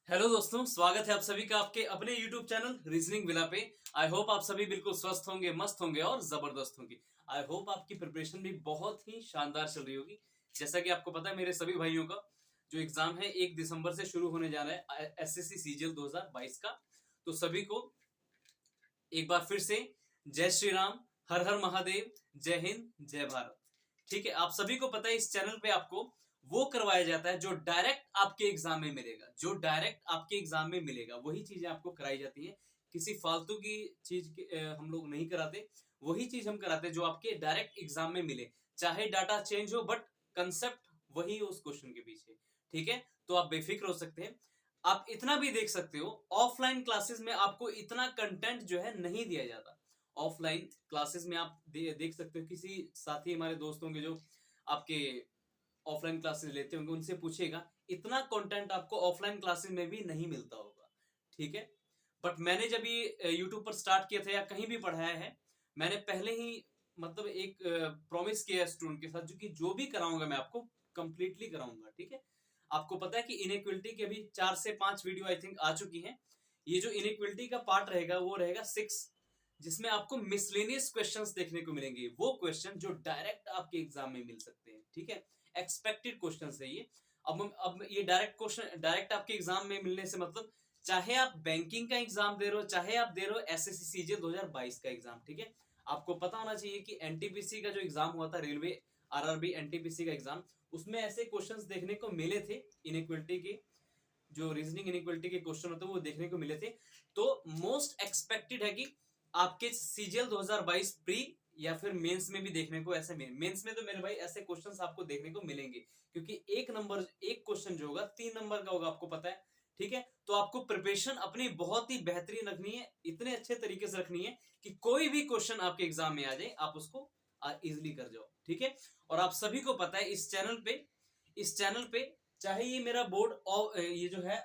Hello दोस्तों, स्वागत है आप सभी का आपके अपने YouTube चैनल रीजनिंग विला पे। आई होप आप सभी बिल्कुल स्वस्थ होंगे, मस्त होंगे और जबरदस्त होंगे। आई होप आपकी प्रिपरेशन भी बहुत ही शानदार चल रही होगी। जैसा कि आपको पता है, मेरे सभी भाइयों का जो एग्जाम है 1 दिसंबर से शुरू होने जा रहा है, एसएससी सीजीएल 2022 का। तो सभी को एक बार फिर से जय श्री राम, हर हर महादेव, जय हिंद, जय भारत। ठीक है, आप सभी को पता है इस चैनल पे आपको वो करवाया जाता है जो डायरेक्ट आपके एग्जाम में मिलेगा। जो डायरेक्ट आपके एग्जाम में मिलेगा वही चीजें आपको कराई जाती हैं। किसी फालतू की चीज हम लोग नहीं कराते। वही चीज हम कराते हैं जो आपके डायरेक्ट एग्जाम में मिले। चाहे डाटा चेंज हो, बट कंसेप्ट वही हो उस क्वेश्चन के पीछे। ठीक है, तो आप बेफिक्र हो सकते हैं। आप इतना भी देख सकते हो, ऑफलाइन क्लासेस में आपको इतना कंटेंट जो है नहीं दिया जाता। ऑफलाइन क्लासेस में आप देख सकते हो, किसी साथी हमारे दोस्तों के जो आपके ऑफलाइन क्लासेस लेते होंगे उनसे पूछेगा, इतना कंटेंट आपको ऑफलाइन क्लासेस में भी नहीं मिलता होगा। ठीक है, बट मैंने जब ये यूट्यूब पर स्टार्ट किया था या कहीं भी पढ़ाया है, मैंने पहले ही मतलब एक प्रॉमिस किया है स्टूडेंट के साथ, जो कि जो भी कराऊंगा मैं आपको कंप्लीटली कराऊंगा। ठीक है, आपको पता है कि इनइक्वलिटी के अभी 4 से 5 वीडियो आई थिंक आ चुकी हैं। ये जो इनइक्वलिटी का पार्ट रहेगा वो रहेगा 6, जिसमें आपको मिसलेनियस क्वेश्चंस देखने को मिलेंगे। वो क्वेश्चन जो डायरेक्ट आपके एग्जाम में मिल सकते हैं। ठीक है, एक्सपेक्टेड क्वेश्चन है ये। अब ये डायरेक्ट क्वेश्चन डायरेक्ट आपके एग्जाम में मिलने से मतलब, चाहे आप बैंकिंग का एग्जाम दे रहे हो, चाहे आप दे रहे हो एसएससी सीजीएल 2022 का एग्जाम। ठीक है, आपको पता होना चाहिए कि एनटीपीसी का जो एग्जाम हुआ था, रेलवे आरआरबी एनटीपीसी का एग्जाम, उसमें ऐसे क्वेश्चंस देखने को मिले थे। इनइक्वलिटी के जो रीजनिंग इनइक्वलिटी के क्वेश्चन होते हैं वो देखने को मिले थे। तो मोस्ट एक्सपेक्टेड है कि आपके सीजीएल 2022 प्री या फिर मेंस में भी देखने को, ऐसे मेंस में तो मेरे भाई ऐसे क्वेश्चंस आपको देखने को मिलेंगे, क्योंकि एक क्वेश्चन जो होगा 3 नंबर का होगा, आपको पता है। ठीक है, तो आपको प्रिपरेशन अपनी बहुत ही बेहतरीन रखनी है, इतने अच्छे तरीके से रखनी है कि कोई भी क्वेश्चन आपके एग्जाम में आ जाए आप उसको इजिली कर जाओ। ठीक है, और आप सभी को पता है इस चैनल पे चाहे ये मेरा बोर्ड और ये जो है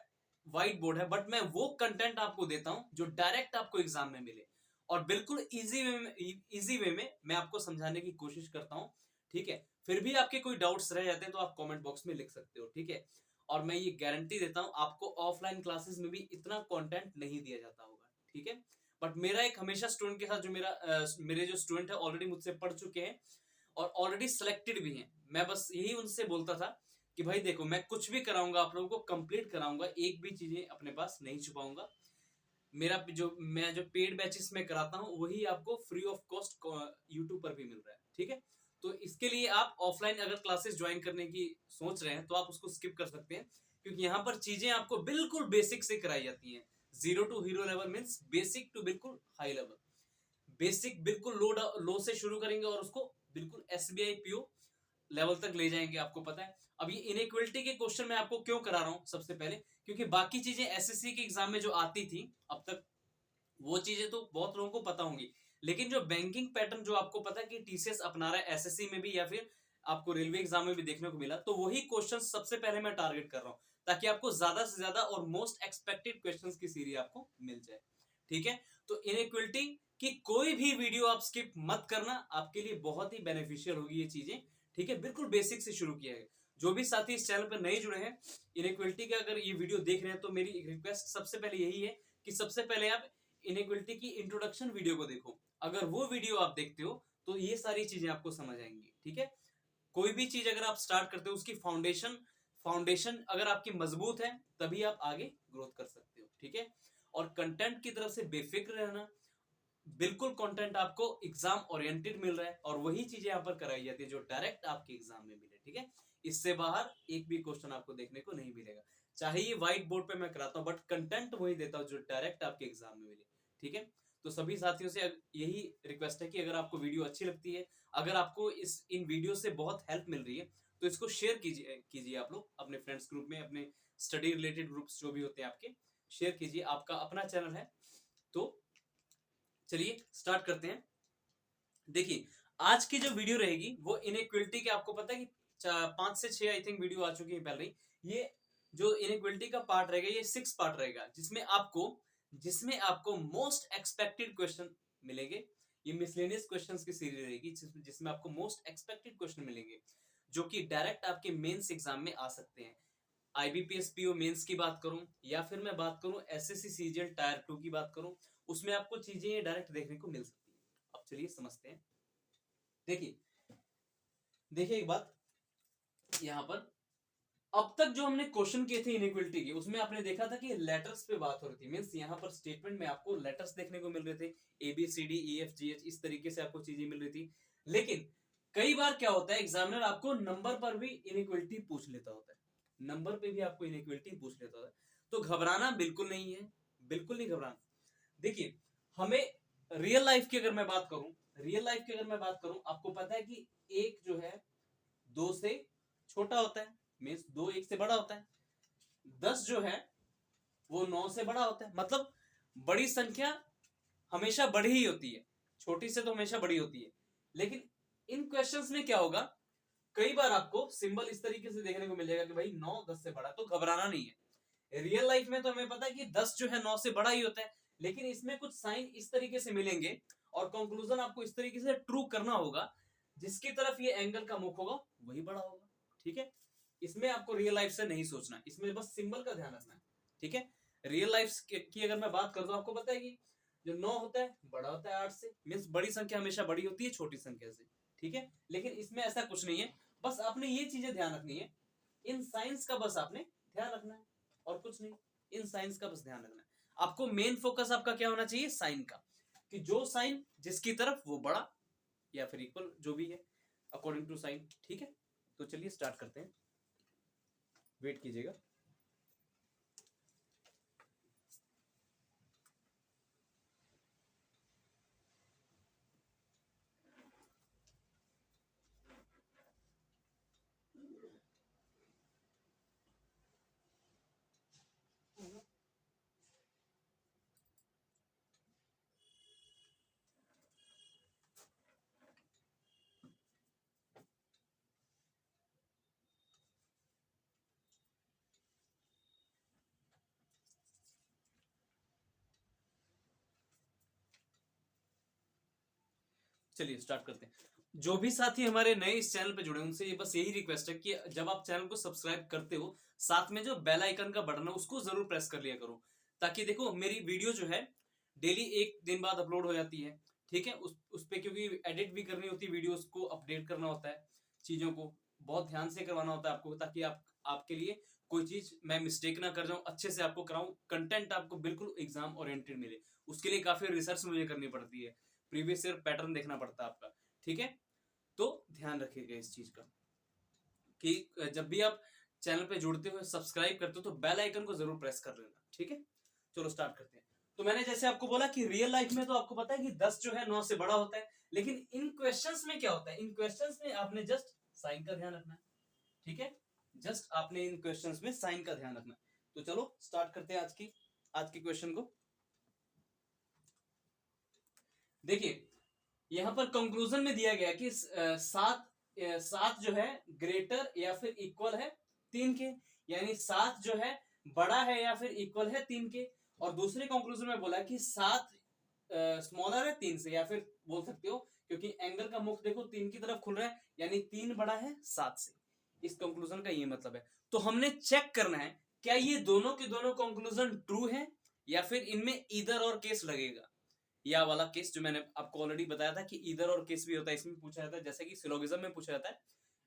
व्हाइट बोर्ड है, बट मैं वो कंटेंट आपको देता हूं जो डायरेक्ट आपको एग्जाम में मिले, और बिल्कुल इजी वे में मैं आपको समझाने की कोशिश करता हूं। ठीक है, फिर भी आपके कोई डाउट्स रह जाते हैं तो आप कमेंट बॉक्स में लिख सकते हो। ठीक है, और मैं ये गारंटी देता हूं आपको ऑफलाइन क्लासेस में भी इतना कंटेंट नहीं दिया जाता होगा। ठीक है, बट मेरा एक हमेशा स्टूडेंट के साथ जो मेरे जो स्टूडेंट है ऑलरेडी मुझसे पढ़ चुके हैं और ऑलरेडी सिलेक्टेड भी हैं, मैं बस यही उनसे बोलता था कि भाई देखो, मैं कुछ भी कराऊंगा आप लोगों को कंप्लीट कराऊंगा, एक भी चीजें अपने पास नहीं छुपाऊंगा। मेरा जो मैं जो पेड बैचेस में कराता हूँ वही आपको फ्री ऑफ कॉस्ट यूट्यूब पर भी मिल रहा है। ठीक है, तो इसके लिए आप ऑफलाइन अगर क्लासेस ज्वाइन करने की सोच रहे हैं तो आप उसको स्किप कर सकते हैं, क्योंकि यहाँ पर चीजें आपको बिल्कुल बेसिक से कराई जाती हैं। Zero to hero level means basic to बिल्कुल हाई लेवल। बेसिक बिल्कुल लो से शुरू करेंगे और उसको बिल्कुल एसबीआई पीओ लेवल तक ले जाएंगे। आपको पता है, अब ये इनइक्वलिटी के क्वेश्चन मैं आपको क्यों करा रहा हूं, सबसे पहले क्योंकि बाकी चीजें एसएससी के एग्जाम में जो आती थी अब तक, वो चीजें तो बहुत लोगों को पता होंगी, लेकिन जो बैंकिंग पैटर्न जो आपको पता है कि टीसीएस अपना रहा है एसएससी में भी या फिर आपको रेलवे एग्जाम में भी देखने को मिला, तो वही क्वेश्चन सबसे पहले मैं टारगेट कर रहा हूं, ताकि आपको ज्यादा से ज्यादा और मोस्ट एक्सपेक्टेड क्वेश्चंस की सीरीज आपको मिल जाए। ठीक है, तो इनइक्वलिटी की कोई भी वीडियो आप स्किप मत करना, आपके लिए बहुत ही बेनिफिशियल होगी ये चीजें। ठीक है, बिल्कुल बेसिक से शुरू किया है। जो भी साथी इस चैनल पर नए जुड़े हैं, इनइक्वलिटी का अगर ये वीडियो देख रहे हैं, तो मेरी रिक्वेस्ट सबसे पहले यही है कि सबसे पहले आप इनइक्वलिटी की इंट्रोडक्शन वीडियो को देखो। अगर वो वीडियो आप देखते हो तो ये सारी चीजें आपको समझ आएंगी। ठीक है, कोई भी चीज अगर आप स्टार्ट करते हो उसकी फाउंडेशन अगर आपकी मजबूत है, तभी आप आगे ग्रोथ कर सकते हो। ठीक है, और कंटेंट की तरफ से बेफिक्र रहना, बिल्कुल कंटेंट आपको एग्जाम ओरिएंटेड मिल रहा है और वही चीजें यहाँ पर कराई जाती है जो डायरेक्ट आपके एग्जाम में मिले। ठीक है, इससे बाहर एक भी क्वेश्चन आपको देखने को नहीं मिलेगा। चाहे ये व्हाइट बोर्ड पे मैं कराता हूँ, बट कंटेंट वही देता हूँ जो डायरेक्ट आपके एग्जाम में मिले। ठीक है, तो सभी साथियों से यही रिक्वेस्ट है कि अगर आपको वीडियो अच्छी लगती है, अगर आपको इन वीडियो से बहुत हेल्प मिल रही है, तो इसको शेयर कीजिए आप लोग अपने फ्रेंड्स ग्रुप में, अपने स्टडी रिलेटेड ग्रुप्स जो भी होते हैं आपके, शेयर कीजिए। आपका अपना चैनल है। तो चलिए स्टार्ट करते हैं। देखिए, आज की जो वीडियो रहेगी वो इनइक्वलिटी के, आपको पता है कि 5 से 6 आई थिंक वीडियो आ चुकी है पहले ही। ये जो इनइक्वलिटी का पार्ट रहेगा ये 6 पार्ट रहेगा, जिसमें आपको मोस्ट एक्सपेक्टेड क्वेश्चन मिलेंगे। ये मिसलेनियस क्वेश्चंस की सीरीज रहेगी जिसमें आपको मोस्ट एक्सपेक्टेड क्वेश्चन मिलेंगे, जो कि डायरेक्ट आपके मेंस एग्जाम में आ सकते हैं। IBPS PO मेंस की बात करूं या फिर मैं बात करूं SSC CGL टायर 2 की बात करूं, उसमें आपको चीजें डायरेक्ट देखने को मिल सकती है। अब चलिए समझते हैं। देखिए देखिए एक बात यहाँ पर, अब तक जो हमने क्वेश्चन किए थे इनइक्वलिटी के, उसमें आपने देखा था कि लेटर्स पे बात हो रही थी। मींस यहाँ पर स्टेटमेंट में आपको लेटर्स देखने को मिल रहे थे, ABCDEFGH, इस तरीके से आपको चीजें मिल रही थी। लेकिन कई बार क्या होता है, एग्जामिनर आपको नंबर पर भी इनइक्वलिटी पूछ लेता होता है, नंबर पे भी आपको इनइक्वलिटी पूछ लेता होता है। तो घबराना बिल्कुल नहीं है, बिल्कुल नहीं घबराना। देखिए हमें रियल लाइफ की अगर मैं बात करूं, रियल लाइफ की अगर मैं बात करूं, आपको पता है कि एक जो है 2 से छोटा होता है, मीन्स 2 1 से बड़ा होता है। 10 जो है वो 9 से बड़ा होता है। मतलब बड़ी संख्या हमेशा बड़ी ही होती है, छोटी से तो हमेशा बड़ी होती है। लेकिन इन क्वेश्चंस में क्या होगा, कई बार आपको सिंबल इस तरीके से देखने को मिल जाएगा कि भाई 9 10 से बड़ा, तो घबराना नहीं है। रियल लाइफ में तो हमें पता है कि 10 जो है 9 से बड़ा ही होता है, लेकिन इसमें कुछ साइन इस तरीके से मिलेंगे और कंक्लूजन आपको इस तरीके से ट्रू करना होगा, जिसकी तरफ ये एंगल का मुख होगा वही बड़ा होगा। ठीक है, इसमें आपको रियल लाइफ से नहीं सोचना, इसमें बस सिंबल का ध्यान रखना है। ठीक है, रियल लाइफ की अगर मैं बात करूं तो आपको पता है कि जो 9 होता है बड़ा होता है 8 से, मींस बड़ी संख्या हमेशा बड़ी होती है छोटी संख्या से। ठीक है, लेकिन इसमें ऐसा कुछ नहीं है, बस आपने ये चीजें ध्यान रखनी है, इन साइंस का बस आपने ध्यान रखना है और कुछ नहीं, इन साइंस का बस ध्यान रखना है। आपको मेन फोकस आपका क्या होना चाहिए, साइन का, कि जो साइन जिसकी तरफ वो बड़ा या फिर इक्वल जो भी है अकॉर्डिंग टू साइन। ठीक है, तो चलिए स्टार्ट करते हैं, वेट कीजिएगा। चलिए स्टार्ट करते हैं। जो भी साथी हमारे नए इस चैनल पे जुड़े हैं उनसे बस यही रिक्वेस्ट है कि जब आप चैनल को सब्सक्राइब करते हो, साथ में जो बेल आइकन का बटन है उसको जरूर प्रेस कर लिया करो, ताकि देखो मेरी वीडियो जो है डेली 1 दिन बाद अपलोड हो जाती है। ठीक है, उस पे क्योंकि एडिट भी करनी होती है, वीडियोस को अपडेट करना होता है, चीजों को बहुत ध्यान से करवाना होता है आपको, ताकि आपके लिए कोई चीज मैं मिस्टेक ना कर जाऊं, अच्छे से आपको कराऊं, कंटेंट आपको बिल्कुल एग्जाम ओरिएंटेड मिले। उसके लिए काफी रिसर्च मुझे करनी पड़ती है, प्रीवियस ईयर पैटर्न देखना पड़ता है आपका। ठीक है, तो ध्यान रखिएगा इस चीज का कि जब भी आप चैनल पे जुड़ते हो, सब्सक्राइब करते हो, तो बेल आइकन को जरूर प्रेस कर लेना। ठीक है, चलो स्टार्ट करते हैं। तो मैंने जैसे आपको बोला कि रियल लाइफ में तो आपको पता है कि 10 जो है 9 से बड़ा होता है, लेकिन इन क्वेश्चंस में क्या होता है, इन क्वेश्चंस में आपने जस्ट साइन का ध्यान रखना है। ठीक है, जस्ट आपने इन क्वेश्चंस में साइन का ध्यान रखना है। तो चलो स्टार्ट करते हैं आज की क्वेश्चन को। देखिए यहां पर कंक्लूजन में दिया गया कि सात जो है ग्रेटर या फिर इक्वल है 3 के, यानी 7 जो है बड़ा है या फिर इक्वल है 3 के। और दूसरे कंक्लूजन में बोला कि 7 स्मॉलर है 3 से, या फिर बोल सकते हो क्योंकि एंगल का मुख देखो 3 की तरफ खुल रहा है, यानी 3 बड़ा है 7 से। इस कंक्लूजन का ये मतलब है। तो हमने चेक करना है क्या ये दोनों के दोनों कंक्लूजन ट्रू है, या फिर इनमें ईदर और केस लगेगा। या वाला केस जो मैंने आपको ऑलरेडी बताया था कि ईदर और केस भी होता है, इसमें पूछा जाता है, जैसे कि सिलोगिज्म में पूछा जाता है,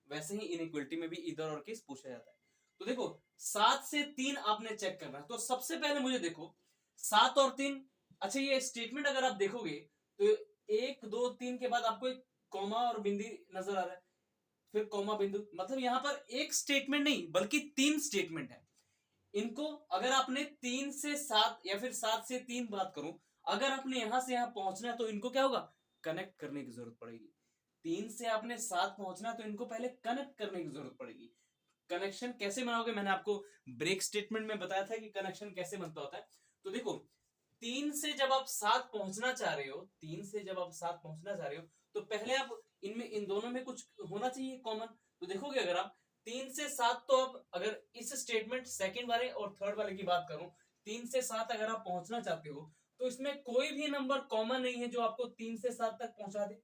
वैसे ही इनइक्वालिटी में भी ईदर और केस पूछा जाता है। तो देखो 7 से 3 आपने चेक करना है। तो सबसे पहले मुझे देखो 7 और 3, अच्छा ये स्टेटमेंट अगर आप देखोगे तो 1 2 3 के बाद आपको एक कॉमा और बिंदी नजर आ रहा है, फिर कॉमा बिंदु, मतलब यहां पर एक स्टेटमेंट नहीं बल्कि 3 स्टेटमेंट है। इनको अगर आपने 3 से 7 या फिर 7 से 3 बात करूं, अगर आपने यहां से यहां पहुंचना है तो इनको क्या होगा, कनेक्ट करने की जरूरत पड़ेगी। 3 से आपने 7 पहुंचना है तो इनको पहले कनेक्ट करने की जरूरत पड़ेगी। कनेक्शन कैसे बनाओगे, मैंने आपको ब्रेक स्टेटमेंट में बताया था कि कनेक्शन कैसे बनता होता है। तो देखो 3 से जब आप 7 पहुंचना चाह रहे हो, 3 से जब आप 7 पहुंचना चाह रहे हो, तो पहले आप इनमें इन दोनों में कुछ होना चाहिए कॉमन। तो देखोगे अगर आप 3 से 7, तो अब अगर इस स्टेटमेंट सेकंड वाले और थर्ड वाले की बात करूं, 3 से 7 अगर आप पहुंचना चाहते हो तो इसमें कोई भी नंबर कॉमन नहीं है जो आपको 3 से 7 तक पहुंचा दे।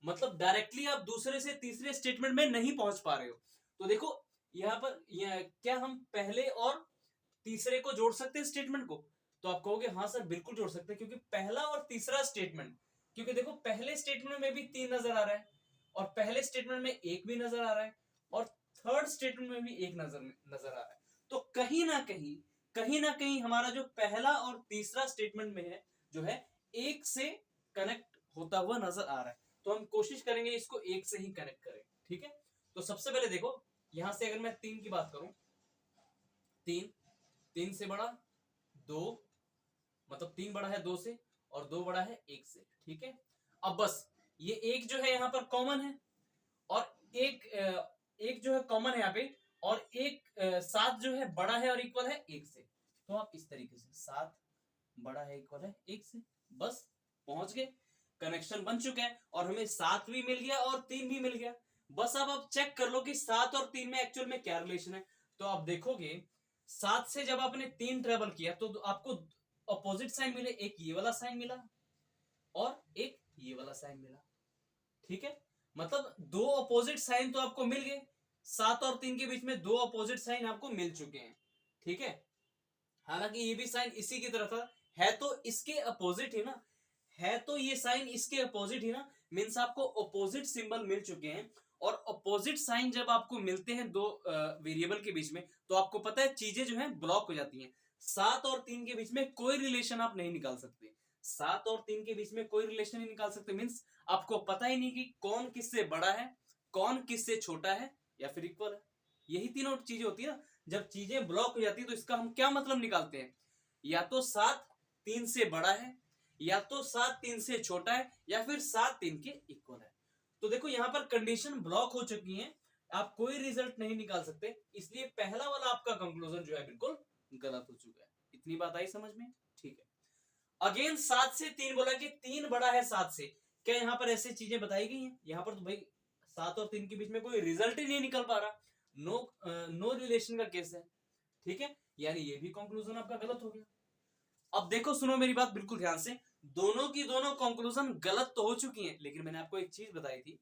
मतलब डायरेक्टली आप दूसरे से तीसरे स्टेटमेंट में नहीं पहुंच पा रहे हो। तो देखो यहाँ पर क्या हम पहले और तीसरे को जोड़ सकते हैं स्टेटमेंट को? तो आप कहोगे हाँ सर बिल्कुल जोड़ सकते हैं, क्योंकि पहला और तीसरा स्टेटमेंट, क्योंकि देखो पहले स्टेटमेंट में भी 3 नजर आ रहा है, और पहले स्टेटमेंट में 1 भी नजर आ रहा है, और थर्ड स्टेटमेंट में भी 1 नजर आ रहा है। तो कहीं ना कहीं हमारा जो पहला और तीसरा स्टेटमेंट में है जो है 1 से कनेक्ट होता हुआ नजर आ रहा है। तो हम कोशिश करेंगे इसको 1 से ही कनेक्ट करें। ठीक है, तो सबसे पहले देखो यहां से अगर मैं 3 की बात करूं, 3 से बड़ा 2, मतलब 3 बड़ा है 2 से, और 2 बड़ा है 1 से। ठीक है, अब बस ये एक जो है यहाँ पर कॉमन है, और एक जो है कॉमन है यहाँ पे, और एक 7 जो है बड़ा है और इक्वल है 1 से। तो आप इस तरीके से 7 बड़ा है इक्वल है 1 से, बस पहुंच गए, कनेक्शन बन चुका है, और हमें 7 भी मिल गया और 3 भी मिल गया। बस अब आप चेक कर लो कि 7 और 3 में एक्चुअल में क्या रिलेशन है। तो आप देखोगे 7 से जब आपने 3 ट्रेवल किया तो आपको अपोजिट साइन मिले, एक ये वाला साइन मिला और एक ये वाला साइन मिला। ठीक है, मतलब 2 अपोजिट साइन तो आपको मिल गए, 7 और 3 के बीच में 2 अपोजिट साइन आपको मिल चुके हैं। ठीक है, हालांकि ये भी साइन इसी की तरफ था, है तो इसके अपोजिट ही ना, है तो ये साइन इसके अपोजिट ही ना, मीन्स आपको अपोजिट सिंबल मिल चुके हैं। और अपोजिट साइन जब आपको मिलते हैं दो वेरिएबल के बीच में, तो आपको पता है चीजें जो है ब्लॉक हो जाती हैं। 7 और 3 के बीच में कोई रिलेशन आप नहीं निकाल सकते, 7 और 3 के बीच में कोई रिलेशन नहीं निकाल सकते, मीन्स आपको पता ही नहीं कि कौन किससे बड़ा है, कौन किससे छोटा है, या फिर इक्वल है। यही तीनों चीजें होती है ना, जब चीजें ब्लॉक हो जाती है तो इसका हम क्या मतलब निकालते हैं, या तो 7 3 से बड़ा है, या तो 7 3 से छोटा है, या फिर 7 3 के इक्वल है। तो देखो यहाँ पर कंडीशन ब्लॉक हो चुकी है, आप कोई रिजल्ट नहीं निकाल सकते, इसलिए पहला वाला आपका कंक्लूजन जो है बिल्कुल गलत हो चुका है। इतनी बात आई समझ में? ठीक है, अगेन 7 से 3 बोला कि 3 बड़ा है 7 से, क्या यहाँ पर ऐसी चीजें बताई गई हैं? यहाँ पर तो भाई 7 और 3 के बीच में कोई रिजल्ट ही नहीं निकल पा रहा, नो रिलेशन का केस है। ठीक है, यानी ये भी कंक्लूजन आपका गलत हो गया। अब देखो सुनो मेरी बात बिल्कुल ध्यान से, दोनों की दोनों कंक्लूजन गलत तो हो चुकी हैं, लेकिन मैंने आपको एक चीज बताई थी,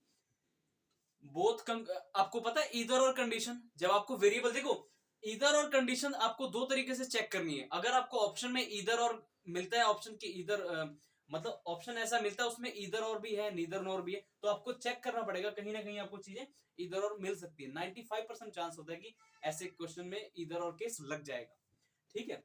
आपको पता है ईदर और कंडीशन, जब आपको वेरिएबल देखो ईदर और कंडीशन आपको दो तरीके से चेक करनी है। अगर आपको ऑप्शन में ईदर और मिलता है, ऑप्शन के ईदर मतलब ऑप्शन ऐसा मिलता है उसमें ईदर और भी है नीदर नोर भी है, तो आपको चेक करना पड़ेगा, कहीं ना कहीं आपको चीजें ईदर और मिल सकती है। 95% चांस होता है कि ऐसे क्वेश्चन में ईदर और केस लग जाएगा। ठीक है,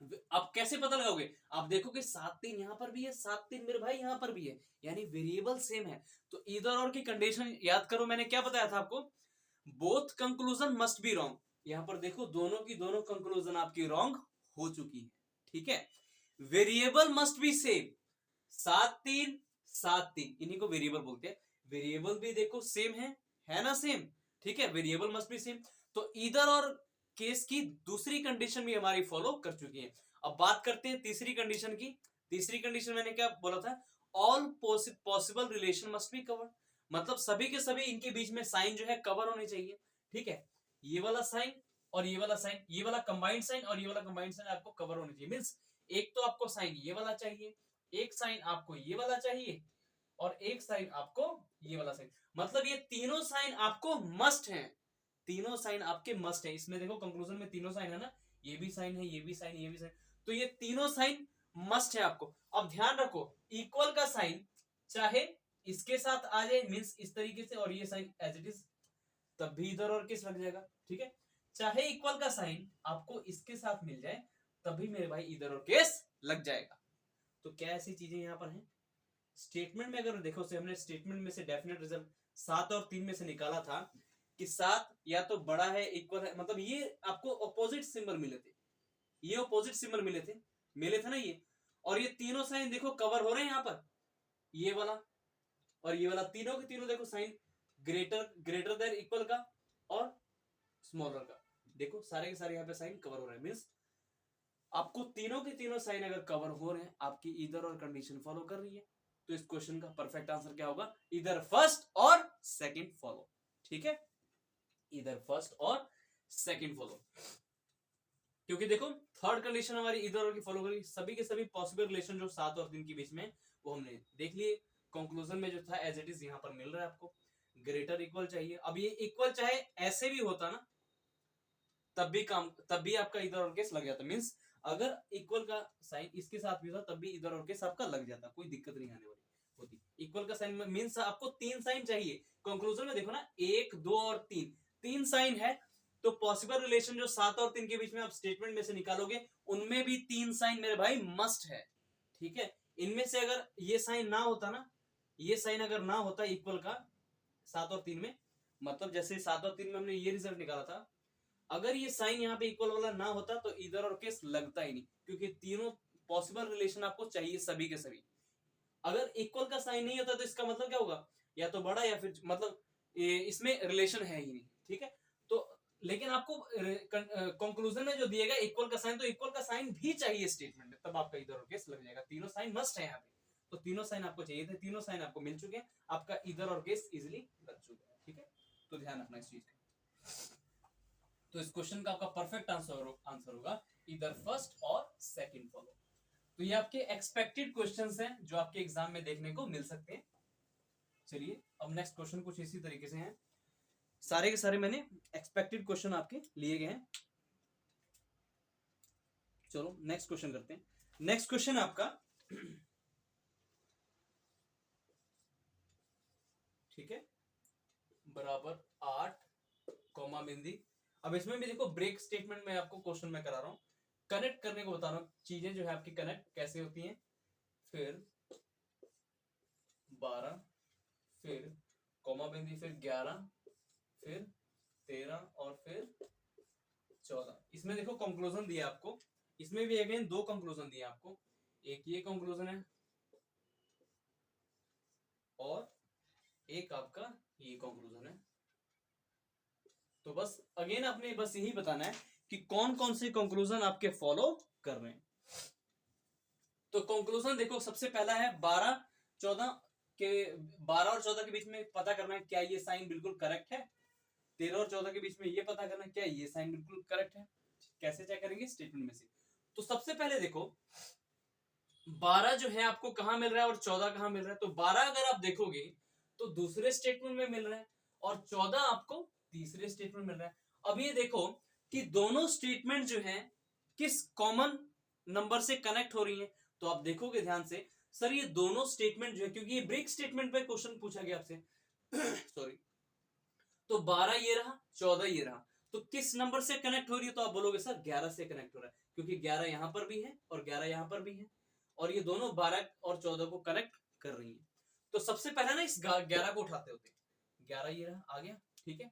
अब कैसे पता लगाओगे? आप देखो कि 7 3 यहां पर भी है, 7 3 मेरे भाई यहां पर भी है, यानी वेरिएबल सेम है। तो ईदर और की कंडीशन याद करो, मैंने क्या बताया था आपको, both conclusion must be wrong. यहां पर देखो दोनों की दोनों कंक्लूजन आपकी रॉन्ग हो चुकी है। ठीक है, वेरिएबल मस्ट बी सेम, 7 3 7 3 इन्हीं को वेरिएबल बोलते हैं, वेरिएबल भी देखो सेम है ना सेम। ठीक है, वेरिएबल मस्ट बी सेम, तो ईदर और केस की दूसरी कंडीशन भी हमारी फॉलो कर चुकी है। अब बात करते हैं तीसरी कंडीशन की। तीसरी कंडीशन मैंने क्या बोला था, all possible relation must be covered, मतलब सभी के सभी इनके बीच में साइन जो है कवर होने चाहिए। ठीक है, ये वाला साइन और ये वाला साइन, ये वाला कंबाइंड साइन और ये वाला कंबाइंड साइन आपको कवर होने चाहिए, मींस एक तो आपको साइन ये वाला चाहिए, एक साइन आपको ये वाला चाहिए, और एक साइन आपको ये वाला साइन, मतलब ये तीनों साइन आपको मस्ट है, तीनों साइन आपके मस्ट है। इसमें देखो कंक्लूजन में तीनों साइन है ना, ये भी साइन है, ये भी साइन, ये भी साइन, तो ये तीनों साइन मस्ट है आपको। अब ध्यान रखो, इक्वल का साइन चाहे इसके साथ आ जाए, मींस इस तरीके से, और ये साइन एज इट इज, तब भी इधर और किस लग जाएगा। ठीक है, चाहे इक्वल का साइन आपको इसके साथ मिल जाए, तभी मेरे भाई इधर और केस लग जाएगा। तो क्या ऐसी चीजें यहां पर हैं? स्टेटमेंट में अगर देखो से हमने स्टेटमेंट में से डेफिनेट रिजल्ट 7 और 3 में से निकाला था कि 7 या तो बड़ा है इक्वल है, मतलब ये आपको अपोजिट सिंबल मिले थे, ये अपोजिट सिंबल मिले थे ना ये, और ये तीनों साइन देखो कवर हो रहे हैं यहाँ पर, ये वाला और ये वाला, तीनों के तीनों देखो साइन ग्रेटर देन इक्वल का और स्मॉलर का, देखो सारे के सारे यहाँ पे साइन कवर हो रहे हैं, मीन्स आपको तीनों के तीनों साइन अगर कवर हो रहे हैं, आपकी इधर और कंडीशन फॉलो कर रही है, तो इस क्वेश्चन का परफेक्ट आंसर क्या होगा, इधर फर्स्ट और सेकंड फॉलो। ठीक है, इधर फर्स्ट और सेकंड फॉलो, क्योंकि देखो थर्ड कंडीशन हमारी इधर और की फॉलो करी, सभी के सभी पॉसिबल रिलेशन जो 7 और 3 के बीच में वो हमने देख लिए। कंक्लूजन में जो था एज इट इज यहाँ पर मिल रहा है आपको, ग्रेटर इक्वल चाहिए। अब ये इक्वल चाहे ऐसे भी होता ना, तब भी आपका इधर और केस लग जाता। मीन्स अगर इक्वल का साइन इसके साथ भी होता तब भी इधर और केस आपका लग जाता, कोई दिक्कत नहीं आने वाली होती। इक्वल का साइन मीन्स आपको 3 साइन चाहिए। कंक्लूजन में देखो ना 1 2 और 3 साइन है, तो पॉसिबल रिलेशन जो 7 और 3 के बीच में आप स्टेटमेंट में से निकालोगे उनमें भी 3 साइन मेरे भाई मस्ट है। ठीक है, इनमें से अगर ये साइन ना होता ना, ये साइन अगर ना होता इक्वल का 7 और 3 में, मतलब जैसे 7 और 3 में हमने ये रिजल्ट निकाला था, अगर ये साइन यहाँ पे इक्वल वाला ना होता तो इधर और केस लगता ही नहीं, क्योंकि तीनों पॉसिबल रिलेशन आपको चाहिए सभी के सभी। अगर इक्वल का साइन नहीं होता तो इसका मतलब क्या होगा, या तो बड़ा या फिर मतलब इसमें रिलेशन है ही नहीं। ठीक है, तो लेकिन आपको कंक्लूजन में जो दिएगा इक्वल का साइन, तो इक्वल का साइन भी चाहिए स्टेटमेंट में, तब आपका इधर और केस लग जाएगा। तीनों साइन मस्ट है यहाँ पे, तो तीनों साइन आपको चाहिए थे, तीनों साइन आपको मिल चुके हैं, आपका इधर और केस इजिली लग चुका है। ठीक है, तो ध्यान रखना इस चीज का। तो इस क्वेश्चन का आपका परफेक्ट आंसर होगा इधर फर्स्ट और सेकंड फॉलो। तो ये आपके एक्सपेक्टेड क्वेश्चंस हैं जो आपके एग्जाम में देखने को मिल सकते हैं। चलिए अब नेक्स्ट क्वेश्चन कुछ इसी तरीके से हैं, सारे के सारे मैंने एक्सपेक्टेड क्वेश्चन आपके लिए गए हैं। चलो नेक्स्ट क्वेश्चन करते हैं। नेक्स्ट क्वेश्चन आपका ठीक है बराबर 8 कॉमा बिंदी। अब इसमें भी देखो ब्रेक स्टेटमेंट में आपको क्वेश्चन में करा रहा हूं, कनेक्ट करने को बता रहा हूं, चीजें जो है आपकी कनेक्ट कैसे होती हैं। फिर 12 फिर कॉमा बिंदी फिर 11 फिर 13 और फिर 14। इसमें देखो कंक्लूजन दिया आपको, इसमें भी अगेन 2 कंक्लूजन दिए आपको, एक ये कंक्लूजन है और एक आपका ये कंक्लूजन है। तो बस अगेन आपने बस यही बताना है कि कौन कौन से कंक्लूजन आपके फॉलो कर रहे हैं। तो कंक्लूजन देखो सबसे पहला है 12 14 के 12 और 14 के बीच में पता करना है क्या ये साइन बिल्कुल करेक्ट है। 13 और 14 के बीच में ये पता करना है क्या ये साइन बिल्कुल करेक्ट है। कैसे चेक करेंगे, स्टेटमेंट में से। तो सबसे पहले देखो 12 जो है आपको कहां मिल रहा है और 14 कहां मिल रहा है। तो 12 अगर आप देखोगे तो दूसरे स्टेटमेंट में मिल रहा है और 14 आपको तीसरे स्टेटमेंट मिल रहा है। अब ये देखो कि दोनों स्टेटमेंट जो है किस कॉमन नंबर से कनेक्ट हो रही है। तो आप देखोगे ध्यान से, सर ये दोनों स्टेटमेंट जो है, क्योंकि ये ब्रेक स्टेटमेंट पे क्वेश्चन पूछा गया आपसे सॉरी, तो 12 ये रहा 14 ये रहा, तो किस नंबर से कनेक्ट हो रही है। तो आप बोलोगे सर 11 से कनेक्ट हो रहा है, क्योंकि 11 यहां पर भी है और 11 यहां पर भी है और ये दोनों 12 और 14 को कनेक्ट कर रही है। तो सबसे पहले ना इस 11 को उठाते होते, 11 ये रहा आ गया। ठीक है,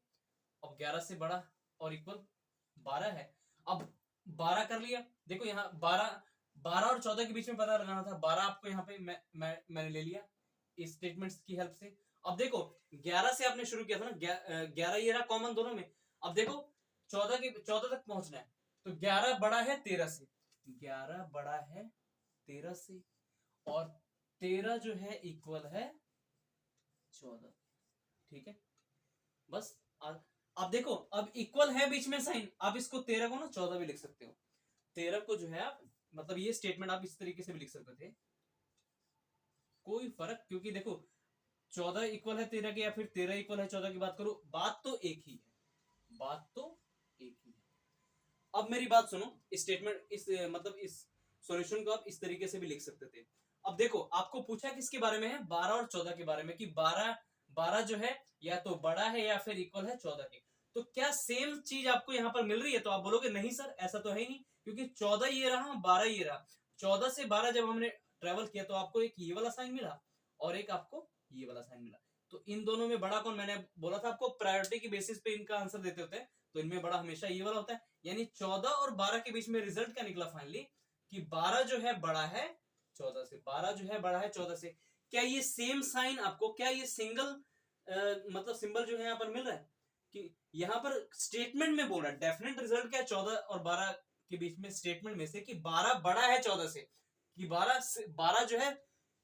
अब 11 से बड़ा और इक्वल 12 है। अब 12 कर लिया, देखो यहाँ 12 और 14 के बीच में पता लगाना था। 12 आपको यहाँ पे मैंने ले लिया इस स्टेटमेंट्स की हेल्प से। अब देखो 11 से आपने शुरू किया था ना, 11 ये रहा कॉमन दोनों में। अब देखो 14 तक पहुंचना है, तो 11 बड़ा है 13 से, 11 बड़ा है 13 से और 13 जो है इक्वल है 14। ठीक है, बस अब देखो अब इक्वल है बीच में साइन, आप इसको 13 को ना 14 भी लिख सकते हो। 13 को जो है आप मतलब ये स्टेटमेंट आप इस तरीके से भी लिख सकते थे, कोई फर्क, क्योंकि देखो 14 इक्वल है 13 के या फिर 13 इक्वल है 14 की बात करो, बात तो एक ही है, बात तो एक ही है। अब मेरी बात सुनो, स्टेटमेंट इस मतलब इस सॉल्यूशन को आप इस तरीके से भी लिख सकते थे। अब देखो आपको पूछा किसके बारे में है, 12 और 14 के बारे में, कि 12 जो है या तो बड़ा है या फिर इक्वल है 14 के। तो क्या सेम चीज आपको यहाँ पर मिल रही है। तो आप बोलोगे नहीं सर ऐसा तो है ही नहीं, क्योंकि 14 ये रहा 12 ये रहा। 14 से 12 जब हमने ट्रेवल किया तो आपको एक ये वाला साइन मिला और एक आपको ये वाला साइन मिला। तो इन दोनों में बड़ा कौन, मैंने बोला था आपको प्रायोरिटी की बेसिस पे इनका आंसर देते होते हैं, तो इनमें बड़ा हमेशा ये वाला होता है। यानी 14 और 12 के बीच में रिजल्ट क्या निकला फाइनली, कि 12 जो है बड़ा है 14 से, 12 जो है बड़ा है 14 से। क्या ये सेम साइन आपको, क्या ये सिंगल मतलब सिंबल जो है यहाँ पर मिल रहा है, कि यहाँ पर स्टेटमेंट में बोल रहा है डेफिनेट रिजल्ट क्या है 14 और 12 के बीच में स्टेटमेंट में से, कि 12 बड़ा है 14 से, कि 12 जो है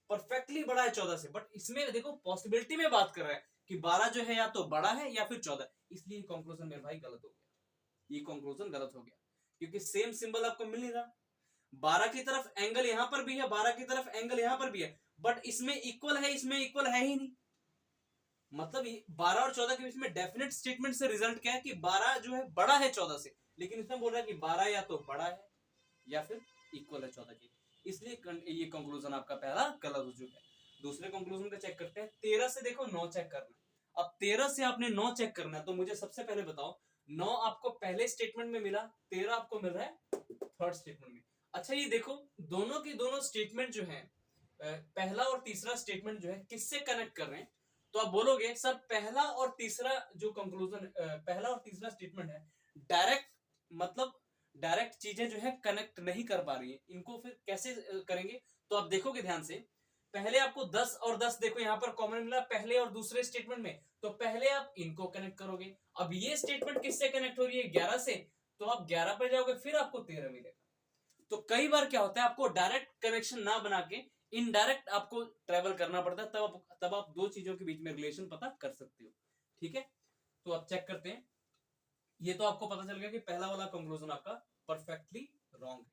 परफेक्टली बड़ा है 14 से। बट इसमें देखो पॉसिबिलिटी में बात कर रहा है कि 12 जो है या तो बड़ा है या फिर 14, इसलिए कंक्लूजन मेरे भाई गलत हो गया, ये कंक्लूजन गलत हो गया, क्योंकि सेम सिंबल आपको मिल नहीं रहा। 12 की तरफ एंगल यहां पर भी है, 12 की तरफ एंगल यहां पर भी है, बट इसमें इक्वल है, इसमें इक्वल है ही नहीं। मतलब 12 और 14 के बीच में डेफिनेट स्टेटमेंट से रिजल्ट क्या है कि 12 जो है बड़ा है 14 से, लेकिन इसमें बोल रहा है कि 12 या तो बड़ा है या फिर इक्वल है 14 के, इसलिए ये कंक्लूजन आपका पहला गलत हो चुका है। दूसरे कंक्लूजन का चेक करते हैं। 13 से देखो 9 चेक करना है। अब 13 से आपने 9 चेक करना है, तो मुझे सबसे पहले बताओ 9 आपको पहले स्टेटमेंट में मिला, 13 आपको मिल रहा है थर्ड स्टेटमेंट में। अच्छा ये देखो दोनों के दोनों स्टेटमेंट जो है, पहला और तीसरा स्टेटमेंट जो है किससे कनेक्ट कर रहे हैं, तो आप बोलोगे सर पहला और तीसरा जो कंक्लूजन, पहला और तीसरा स्टेटमेंट है डायरेक्ट, मतलब डायरेक्ट चीजें जो है कनेक्ट नहीं कर पा रही है, इनको फिर कैसे करेंगे। तो आप देखोगे ध्यान से, पहले आपको 10 और 10 देखो यहाँ पर कॉमन मिला पहले और दूसरे स्टेटमेंट में, तो पहले आप इनको कनेक्ट करोगे। अब ये स्टेटमेंट किससे कनेक्ट हो रही है 11 से, तो आप 11 पर जाओगे फिर आपको 13 मिलेगा। तो कई बार क्या होता है आपको डायरेक्ट कनेक्शन ना बना के इनडायरेक्ट आपको ट्रेवल करना पड़ता है, तब आप दो चीजों के बीच में रिलेशन पता कर सकते हो। ठीक है, तो आप चेक करते हैं। ये तो आपको पता चल गया कि पहला वाला कंक्लूजन आपका परफेक्टली रॉन्ग है।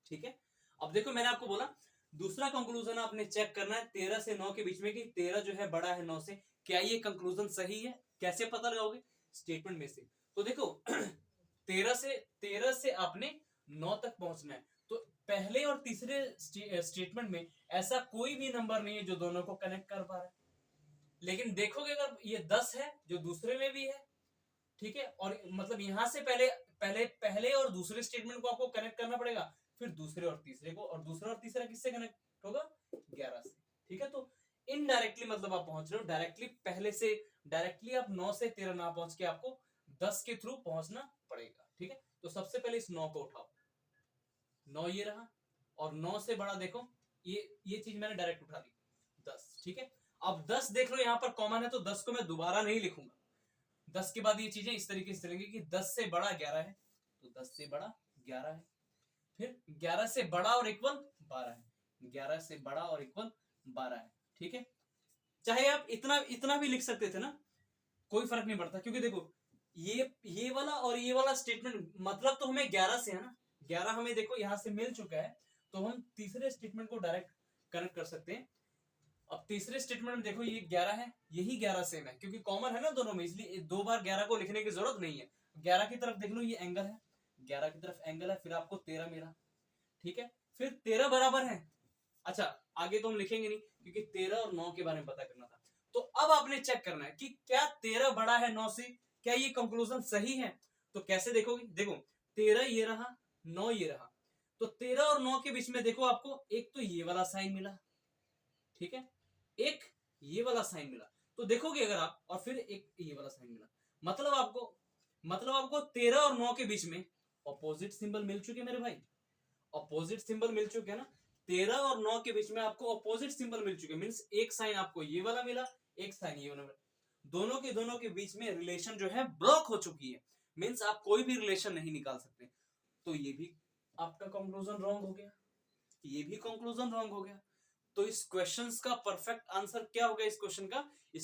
ठीक है, अब देखो मैंने आपको बोला दूसरा कंक्लूजन आपने चेक करना है 13 से 9 के बीच में कि 13 जो है बड़ा है 9 से, क्या ये कंक्लूजन सही है। कैसे पता लगाओगे, स्टेटमेंट में से। तो देखो 13 से आपने 9 तक पहुंचना है, तो पहले और तीसरे स्टेटमेंट में ऐसा कोई भी नंबर नहीं है जो दोनों को कनेक्ट कर पा रहा है। लेकिन देखोगे अगर ये 10 है जो दूसरे में भी है, ठीक है, और मतलब यहां से पहले और दूसरे स्टेटमेंट को आपको कनेक्ट करना पड़ेगा, फिर दूसरे और तीसरे को, और दूसरा और तीसरा किससे कनेक्ट होगा 11 से। ठीक है, तो इनडायरेक्टली मतलब आप पहुंच रहे हो, डायरेक्टली पहले से डायरेक्टली आप 9 से 13 ना पहुंच के आपको 10 के थ्रू पहुंचना पड़ेगा। ठीक है, तो सबसे पहले इस 9 को उठाओ, 9 ये रहा, और 9 से बड़ा देखो ये चीज मैंने डायरेक्ट उठा दी 10। ठीक है, अब 10 देख लो यहां पर कॉमन है, तो 10 को मैं दोबारा नहीं लिखूंगा। 10 के बाद ये चीजें इस तरीके से चलेंगी कि 10 से बड़ा 11 है, तो 10 से बड़ा 11 है, फिर 11 से बड़ा और इक्वल 12 है, 11 से बड़ा और इक्वल 12 है। ठीक है, चाहे आप इतना भी लिख सकते थे ना, कोई फर्क नहीं पड़ता, क्योंकि देखो ये वाला और ये वाला स्टेटमेंट मतलब तो हमें 11 से है ना, 11 हमें देखो यहां से मिल चुका है, तो हम तीसरे स्टेटमेंट को डायरेक्ट कनेक्ट कर सकते हैं। अब तीसरे स्टेटमेंट में देखो ये 11 है, यही 11 सेम है, क्योंकि कॉमन है ना दोनों में, इसलिए दो बार 11 को लिखने की जरूरत नहीं है। 11 की तरफ देख लो ये एंगल है, 11 की तरफ एंगल है, फिर आपको 13 मिला। ठीक है, फिर 13 बराबर है, अच्छा आगे तो हम लिखेंगे नहीं क्योंकि 13 और 9 के बारे में पता करना था। तो अब आपने चेक करना है कि क्या 13 बड़ा है 9 से, क्या ये कंक्लूजन सही है। तो कैसे देखोगे, देखो 13 ये रहा, 9 ये रहा, तो 13 और 9 के बीच में देखो आपको एक तो ये वाला साइन मिला, ठीक है, एक ये वाला साइन मिला, तो देखोगे अगर आप, और फिर एक ये वाला साइन मिला, मतलब आपको 13 और 9 के बीच में ऑपोजिट सिंबल मिल चुके मेरे भाई, ऑपोजिट सिंबल मिल चुके हैं ना। 13 और 9 के बीच में आपको ऑपोजिट सिंबल मिल चुके, मींस एक साइन आपको ये वाला मिला, एक साइन ये वाला मिला, दोनों के बीच में रिलेशन जो है ब्लॉक हो चुकी है, मींस आप कोई भी रिलेशन नहीं निकाल सकते। तो ये भी आपका कंक्लूजन रॉन्ग हो गया, ये भी कंक्लूजन रॉन्ग हो गया। तो इस क्वेश्चन का परफेक्ट आंसर क्या होगा, इस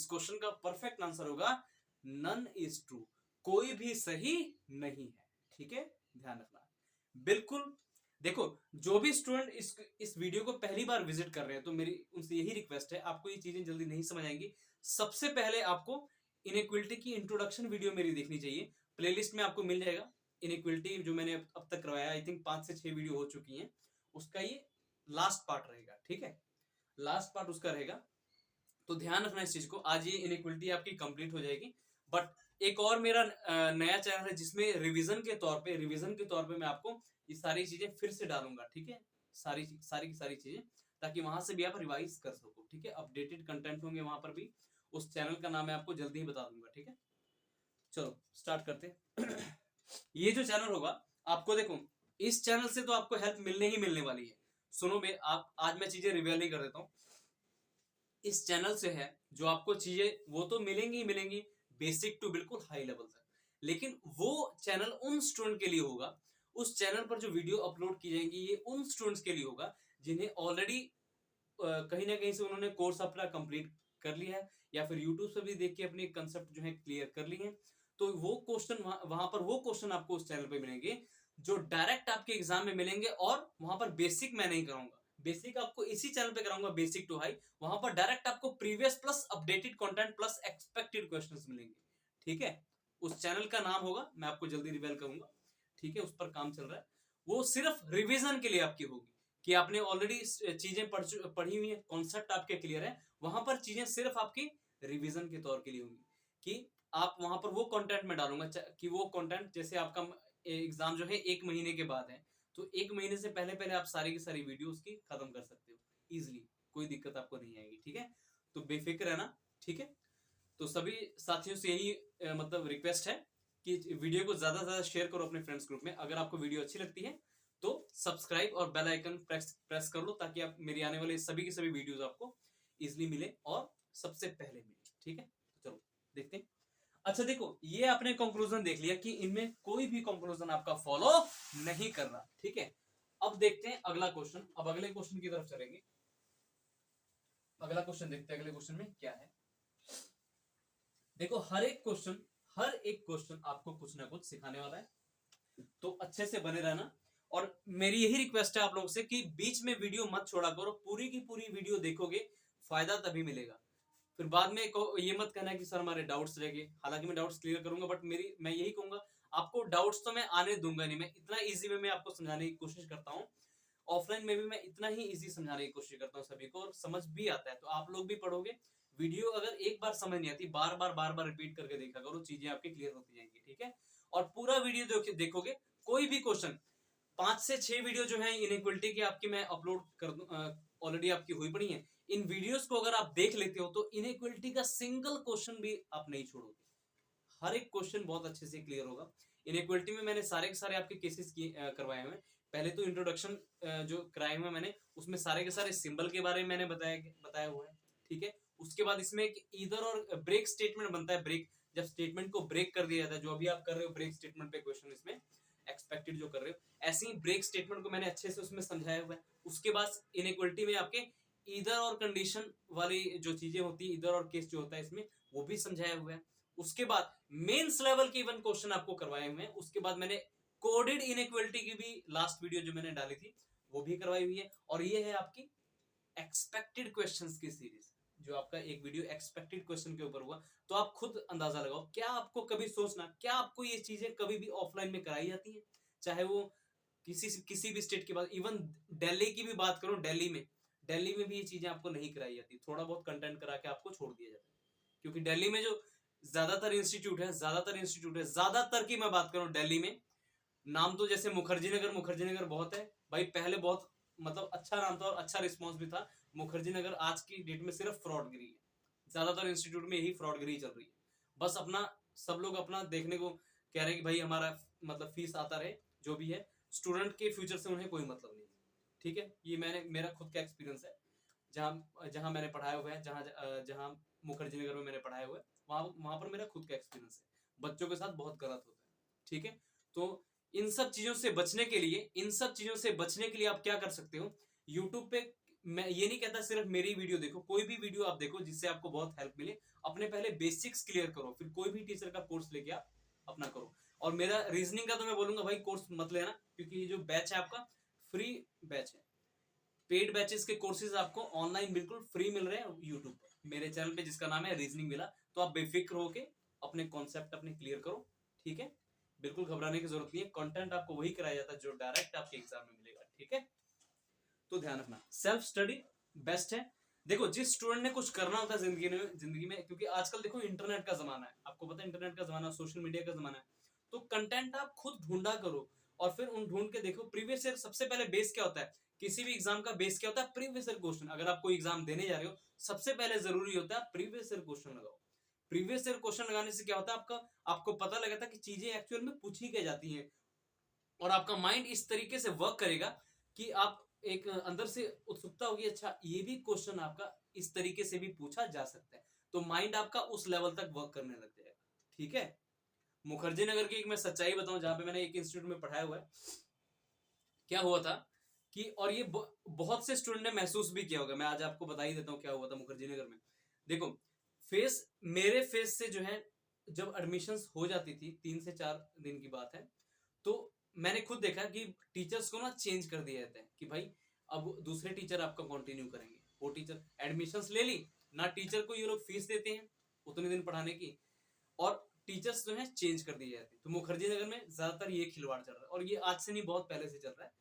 क्वेश्चन का परफेक्ट आंसर होगा नन इज ट्रू, कोई भी सही नहीं है। ठीक है, ध्यान रखना बिल्कुल। देखो जो भी स्टूडेंट इस वीडियो को पहली बार विजिट कर रहे हैं, तो मेरी उनसे यही रिक्वेस्ट है, आपको ये चीजें जल्दी नहीं समझ आएंगी, सबसे पहले आपको इनइक्वालिटी की इंट्रोडक्शन वीडियो मेरी देखनी चाहिए, प्लेलिस्ट में आपको मिल जाएगा। इनइक्वालिटी जो मैंने अब तक करवाया, आई थिंक 5 से 6 वीडियो हो चुकी हैं, उसका ये लास्ट पार्ट रहेगा। ठीक है, लास्ट पार्ट उसका रहेगा, तो ध्यान रखना इस चीज को। आज ये इनइक्वालिटी आपकी कंप्लीट हो जाएगी, बट एक और मेरा नया चैनल है जिसमें रिवीजन के तौर पे मैं आपको ये सारी चीजें फिर से डालूंगा। ठीक है, सारी की सारी चीजें, ताकि वहां से भी आप रिवाइज कर सको। ठीक है, अपडेटेड कंटेंट होंगे वहां पर भी, उस चैनल का नाम मैं आपको जल्दी ही बता दूंगा। ठीक है, चलो स्टार्ट करते हैं। ये जो चैनल होगा, आपको देखो इस चैनल से तो आपको हेल्प मिलने ही मिलने वाली है। सुनो आज मैं चीजें रिवील ही कर देता हूँ। इस चैनल से है जो आपको चीजें वो तो मिलेंगी ही मिलेंगी, बेसिक टू बिल्कुल हाई लेवल तक, लेकिन वो चैनल उन स्टूडेंट के लिए होगा, उस चैनल पर जो वीडियो अपलोड की जाएंगी ये उन स्टूडेंट्स के लिए होगा जिन्हें ऑलरेडी कहीं ना कहीं से उन्होंने कोर्स अपना कंप्लीट कर लिया है, या फिर यूट्यूब से भी देख के अपने कंसेप्ट जो है क्लियर कर लिए हैं। तो वो क्वेश्चन वहां पर वो क्वेश्चन आपको उस चैनल पे मिलेंगे जो डायरेक्ट आपके एग्जाम में मिलेंगे, और वहां पर बेसिक मैं नहीं कराऊंगा, बेसिक आपको इसी चैनल पे कराऊंगा, बेसिक टू हाई। वहां पर डायरेक्ट आपको previous plus updated content plus expected questions मिलेंगे। ठीक है, उस चैनल का नाम होगा, मैं आपको जल्दी रिवील करूंगा। ठीक है, उस पर काम चल रहा है, वो सिर्फ रिवीजन के लिए आपकी होगी, कि आपने ऑलरेडी चीजें पढ़ी हुई है, कॉन्सेप्ट आपके क्लियर है, वहां पर चीजें सिर्फ आपकी रिवीजन के तौर के लिए होंगी, कि आप वहां पर वो कंटेंट में डालूंगा कि वो कंटेंट, जैसे आपका एग्जाम जो है 1 महीने के बाद है, तो 1 महीने से पहले पहले आप सारी की सारी वीडियो उसकी खत्म कर सकते हो इजिली, कोई दिक्कत आपको नहीं आएगी, ठीक है। तो बेफिक्र है ना, ठीक है। तो सभी साथियों से यही मतलब रिक्वेस्ट है कि वीडियो को ज्यादा से ज्यादा शेयर करो अपने फ्रेंड्स ग्रुप में। अगर आपको वीडियो अच्छी लगती है तो सब्सक्राइब और बेल आइकन प्रेस कर लो, ताकि आप मेरी आने वाले सभी की सभी वीडियोस आपको इजिली मिले और सबसे पहले मिले, ठीक है। चलो देखते हैं। अच्छा देखो, ये आपने कंक्लूजन देख लिया कि इनमें कोई भी कंक्लूजन आपका फॉलो नहीं कर रहा, ठीक है। अब देखते हैं अगला क्वेश्चन। अब अगले क्वेश्चन की तरफ चलेंगे। अगला क्वेश्चन देखते हैं, अगले क्वेश्चन में क्या है। देखो, हर एक क्वेश्चन आपको कुछ ना कुछ सिखाने वाला है, तो अच्छे से बने रहना। और मेरी यही रिक्वेस्ट है आप लोगों से कि बीच में वीडियो मत छोड़ा करो, पूरी की पूरी वीडियो देखोगे, फायदा तभी मिलेगा। फिर बाद में ये मत कहना कि सर हमारे डाउट्स रह गए। हालांकि मैं डाउट्स क्लियर करूंगा, बट मैं यही कहूंगा, आपको डाउट्स तो मैं आने दूंगा नहीं। मैं इतना इजी वे में आपको समझाने की कोशिश करता हूँ, ऑफलाइन में भी मैं इतना ही इजी समझाने की कोशिश करता हूँ सभी को, और समझ भी आता है। तो आप लोग भी पढ़ोगे, वीडियो अगर एक बार समझ नहीं आती, बार बार रिपीट करके देखा करो, चीजें आपकी क्लियर होती जाएंगी, ठीक है। और पूरा वीडियो देखोगे, कोई भी क्वेश्चन 5 से 6 वीडियो जो है इनइक्वलिटी की आपकी मैं अपलोड कर दूं, ऑलरेडी आपकी हुई पड़ी है। इन वीडियोस को अगर आप देख लेते हो तो इनइक्वलिटी का सिंगल क्वेश्चन भी आप नहीं छोड़ोगे, हर एक क्वेश्चन बहुत अच्छे से क्लियर होगा। इनइक्वलिटी में मैंने सारे के सारे आपके केसेस करवाए हुए हैं। पहले तो इंट्रोडक्शन जो कराए हुए मैंने, उसमें सारे के सारे सिंबल के बारे में मैंने बताया हुआ है, ठीक है। उसके बाद इसमें एक ईदर और ब्रेक स्टेटमेंट बनता है। ब्रेक, जब स्टेटमेंट को ब्रेक कर दिया जाता है, जो अभी आप कर रहे हो ब्रेक स्टेटमेंट पे क्वेश्चन इसमें एक्सपेक्टेड जो कर रहे हो, ऐसे ही ब्रेक स्टेटमेंट को मैंने अच्छे से उसमें समझाया हुआ है। उसके बाद इनइक्वलिटी में आपके ईदर और कंडीशन वाली जो चीजें होती है, ईदर और केस जो होता है इसमें, वो भी समझाया हुआ है। उसके बाद मेंस लेवल के इवन क्वेश्चन आपको करवाए हुए हैं। उसके बाद मैंने कोडेड इनइक्वलिटी की भी लास्ट वीडियो जो मैंने डाली थी वो भी करवाई हुई है। और ये है आपकी एक्सपेक्टेड क्वेश्चंस की सीरीज, जो आपका एक वीडियो एक्सपेक्टेड क्वेश्चन के ऊपर हुआ। तो आप खुद अंदाजा लगाओ, क्या आपको कभी सोचना, क्या आपको ये चीजें कभी भी ऑफलाइन में कराई जाती है, चाहे वो किसी भी स्टेट के बाद, इवन दिल्ली की भी बात करो, दिल्ली में भी ये चीजें आपको नहीं कराई जाती, थोड़ा बहुत कंटेंट करा के आपको छोड़ दिया जाता है। क्योंकि दिल्ली में जो ज्यादातर इंस्टीट्यूट है, ज्यादातर की मैं बात करूं दिल्ली में, नाम तो जैसे मुखर्जी नगर बहुत है भाई, पहले बहुत मतलब अच्छा नाम था और अच्छा रिस्पॉन्स भी था। मुखर्जी नगर आज की डेट में सिर्फ फ्रॉडगिरी है, ज्यादातर इंस्टीट्यूट में यही फ्रॉडगिरी चल रही है। बस अपना, सब लोग अपना देखने को कह रहे हैं कि भाई हमारा मतलब फीस आता रहे, जो भी है, स्टूडेंट के फ्यूचर से उन्हें कोई मतलब नहीं, ठीक है। ये मेरा खुद का एक्सपीरियंस है, जहाँ जहाँ मैंने पढ़ाया हुआ है, जहाँ मुखर्जी नगर में मैंने पढ़ाया हुआ है, वहां पर मेरा खुद का एक्सपीरियंस है। बच्चों के साथ बहुत गलत होता है, ठीक है। तो इन सब चीजों से बचने के लिए आप क्या कर सकते हो, यूट्यूब पे, मैं ये नहीं कहता सिर्फ मेरी वीडियो देखो, कोई भी वीडियो आप देखो जिससे आपको बहुत हेल्प मिले। अपने पहले बेसिक्स क्लियर करो, फिर कोई भी टीचर का कोर्स लेके आप अपना करो। और मेरा रीजनिंग का तो मैं बोलूंगा भाई कोर्स मत लेना, क्योंकि ये जो बैच है आपका फ्री बैच है। पेड बैचेस के कोर्सेज आपको ऑनलाइन बिल्कुल फ्री मिल रहे हैं यूट्यूब पर, मेरे चैनल पे, जिसका नाम है रीजनिंग विला। तो आप बेफिक्र होके अपने कॉन्सेप्ट अपने क्लियर करो, ठीक है। बिल्कुल घबराने की जरूरत नहीं है, कंटेंट आपको वही कराया जाता है जो डायरेक्ट आपके एग्जाम में मिलेगा, ठीक है। तो ध्यान रखना, सेल्फ स्टडी बेस्ट है। देखो, जिस स्टूडेंट ने कुछ करना होता है जिंदगी में, क्योंकि आजकल देखो इंटरनेट का जमाना है, आपको पता है इंटरनेट का जमाना, सोशल मीडिया का जमाना है। तो कंटेंट आप खुद ढूंढा करो, और फिर उन ढूंढ के देखो प्रीवियस ईयर। सबसे पहले बेस क्या होता है, किसी भी एग्जाम का बेस क्या होता है, प्रीवियस ईयर क्वेश्चन। अगर आप कोई एग्जाम देने जा रहे हो, सबसे पहले जरूरी होता है प्रीवियस ईयर क्वेश्चन लगाओ। प्रीवियस ईयर क्वेश्चन लगाने से क्या होता है, आपको पता लगा था कि चीजें एक्चुअल में पूछी क्या जाती हैं, और आपका माइंड इस तरीके से वर्क करेगा कि आप एक अंदर से उत्सुकता होगी, अच्छा ये भी क्वेश्चन आपका इस तरीके से भी पूछा जा सकता है। तो माइंड आपका उस लेवल तक वर्क करने लग जाएगा, ठीक है। मुखर्जी नगर की एक मैं सच्चाई बताऊं, जहां पे मैंने एक इंस्टीट्यूट में पढ़ाया हुआ है, क्या हुआ था कि, और ये बहुत से स्टूडेंट ने महसूस भी किया होगा, मैं आज आपको बता ही देता हूँ क्या हुआ था मुखर्जी नगर में। देखो, मेरे फेस से जो है, जब एडमिशंस हो जाती थी, 3 से 4 दिन की बात है, तो मैंने खुद देखा कि टीचर्स को ना चेंज कर दिया जाता है कि भाई अब दूसरे टीचर आपका कंटिन्यू करेंगे। वो टीचर एडमिशंस ले ली ना, टीचर को ये लोग फीस देते हैं उतने दिन पढ़ाने की, और टीचर्स जो है चेंज कर दिए जाते हैं। तो मुखर्जी नगर में ज्यादातर ये खिलवाड़ चल रहा है, और ये आज से नहीं बहुत पहले से चल रहा है,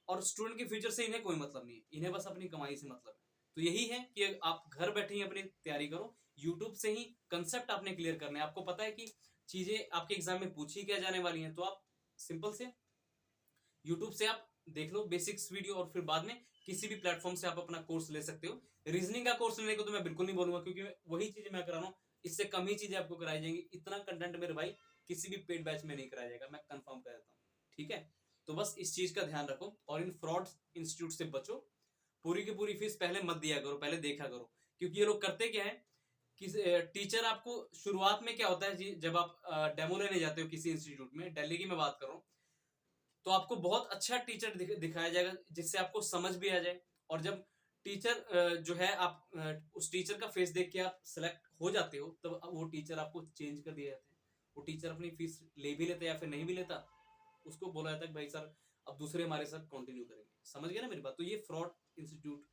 और स्टूडेंट के फ्यूचर से इन्हें कोई मतलब नहीं है, इन्हें बस अपनी कमाई से मतलब है। तो यही है कि आप घर बैठे ही अपनी तैयारी करो, यूट्यूब से ही कंसेप्ट आपने क्लियर करने हैं। आपको पता है कि चीजें आपके एग्जाम में पूछी क्या जाने वाली हैं, तो आप सिंपल से यूट्यूब से आप देख लो बेसिक्स वीडियो, और फिर बाद में किसी भी प्लेटफॉर्म से आप अपना कोर्स ले सकते हो। रीजनिंग का कोर्स लेने को तो मैं बिल्कुल नहीं बोलूंगा, क्योंकि वही चीजें मैं करा रहा हूँ, इससे कम ही चीजें आपको कराई जाएंगी। इतना कंटेंट मेरे भाई किसी भी पेड बैच में नहीं कराया जाएगा, मैं कंफर्म कर देता हूँ। ठीक है, तो बस इस चीज का ध्यान रखो, और इन फ्रॉड इंस्टीट्यूट से बचो। पूरी की पूरी फीस पहले मत दिया करो, पहले देखा करो, क्योंकि ये लोग करते क्या है कि टीचर आपको शुरुआत में क्या होता है जी, जब आप डेमो लेने जाते हो किसी इंस्टीट्यूट में, दिल्ली की मैं बात कर रहा हूँ, तो आपको बहुत अच्छा टीचर दिखाया जाएगा जिससे आपको समझ भी आ जाए। और जब टीचर जो है, आप उस टीचर का फेस देख के आप सिलेक्ट हो जाते हो, तब वो टीचर आपको चेंज कर दिया जाता है। वो टीचर अपनी फीस ले भी लेता या फिर नहीं भी लेता, उसको बोला जाता है कि भाई सर अब दूसरे हमारे साथ कंटिन्यू करेंगे। समझ गए ना मेरी बात? तो ये फ्रॉड इंस्टीट्यूट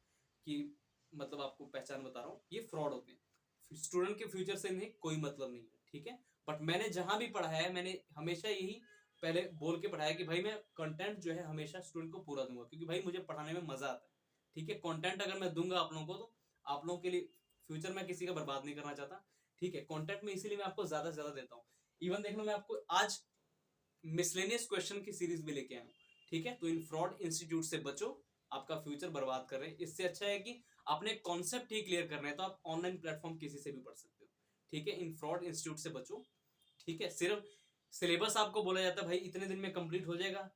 की मतलब आपको पहचान बता रहा हूँ, ये फ्रॉड होते हैं, स्टूडेंट के फ्यूचर से इन्हें कोई मतलब नहीं है। ठीक है, बट मैंने जहां भी पढ़ा है, मैंने हमेशा यही पहले बोल के पढ़ाया कि भाई मैं कंटेंट जो है हमेशा स्टूडेंट को पूरा दूंगा, क्योंकि भाई मुझे पढ़ाने में मजा आता है। ठीक है, कंटेंट अगर मैं दूंगा आप लोगों को, तो आप लोगों के लिए फ्यूचर में किसी का बर्बाद नहीं करना चाहता। ठीक है, कंटेंट में इसीलिए मैं आपको ज्यादा से ज्यादा देता हूँ। इवन देख लो, मैं आपको आज मिसलेनियस क्वेश्चन की सीरीज भी लेके आया हूँ। ठीक है, तो इन फ्रॉड इंस्टीट्यूट से बचो, आपका फ्यूचर बर्बाद कर रहे हैं। इससे अच्छा है कि आपने कॉन्सेप्ट ही क्लियर करना है, तो आप ऑनलाइन प्लेटफॉर्म किसी से भी पढ़ सकते हो। ठीक है, इन फ्रॉड इंस्टीट्यूट से बचो। ठीक है, सिर्फ सिलेबस आपको बोला जाता है भाई इतने दिन में कंप्लीट हो जाएगा,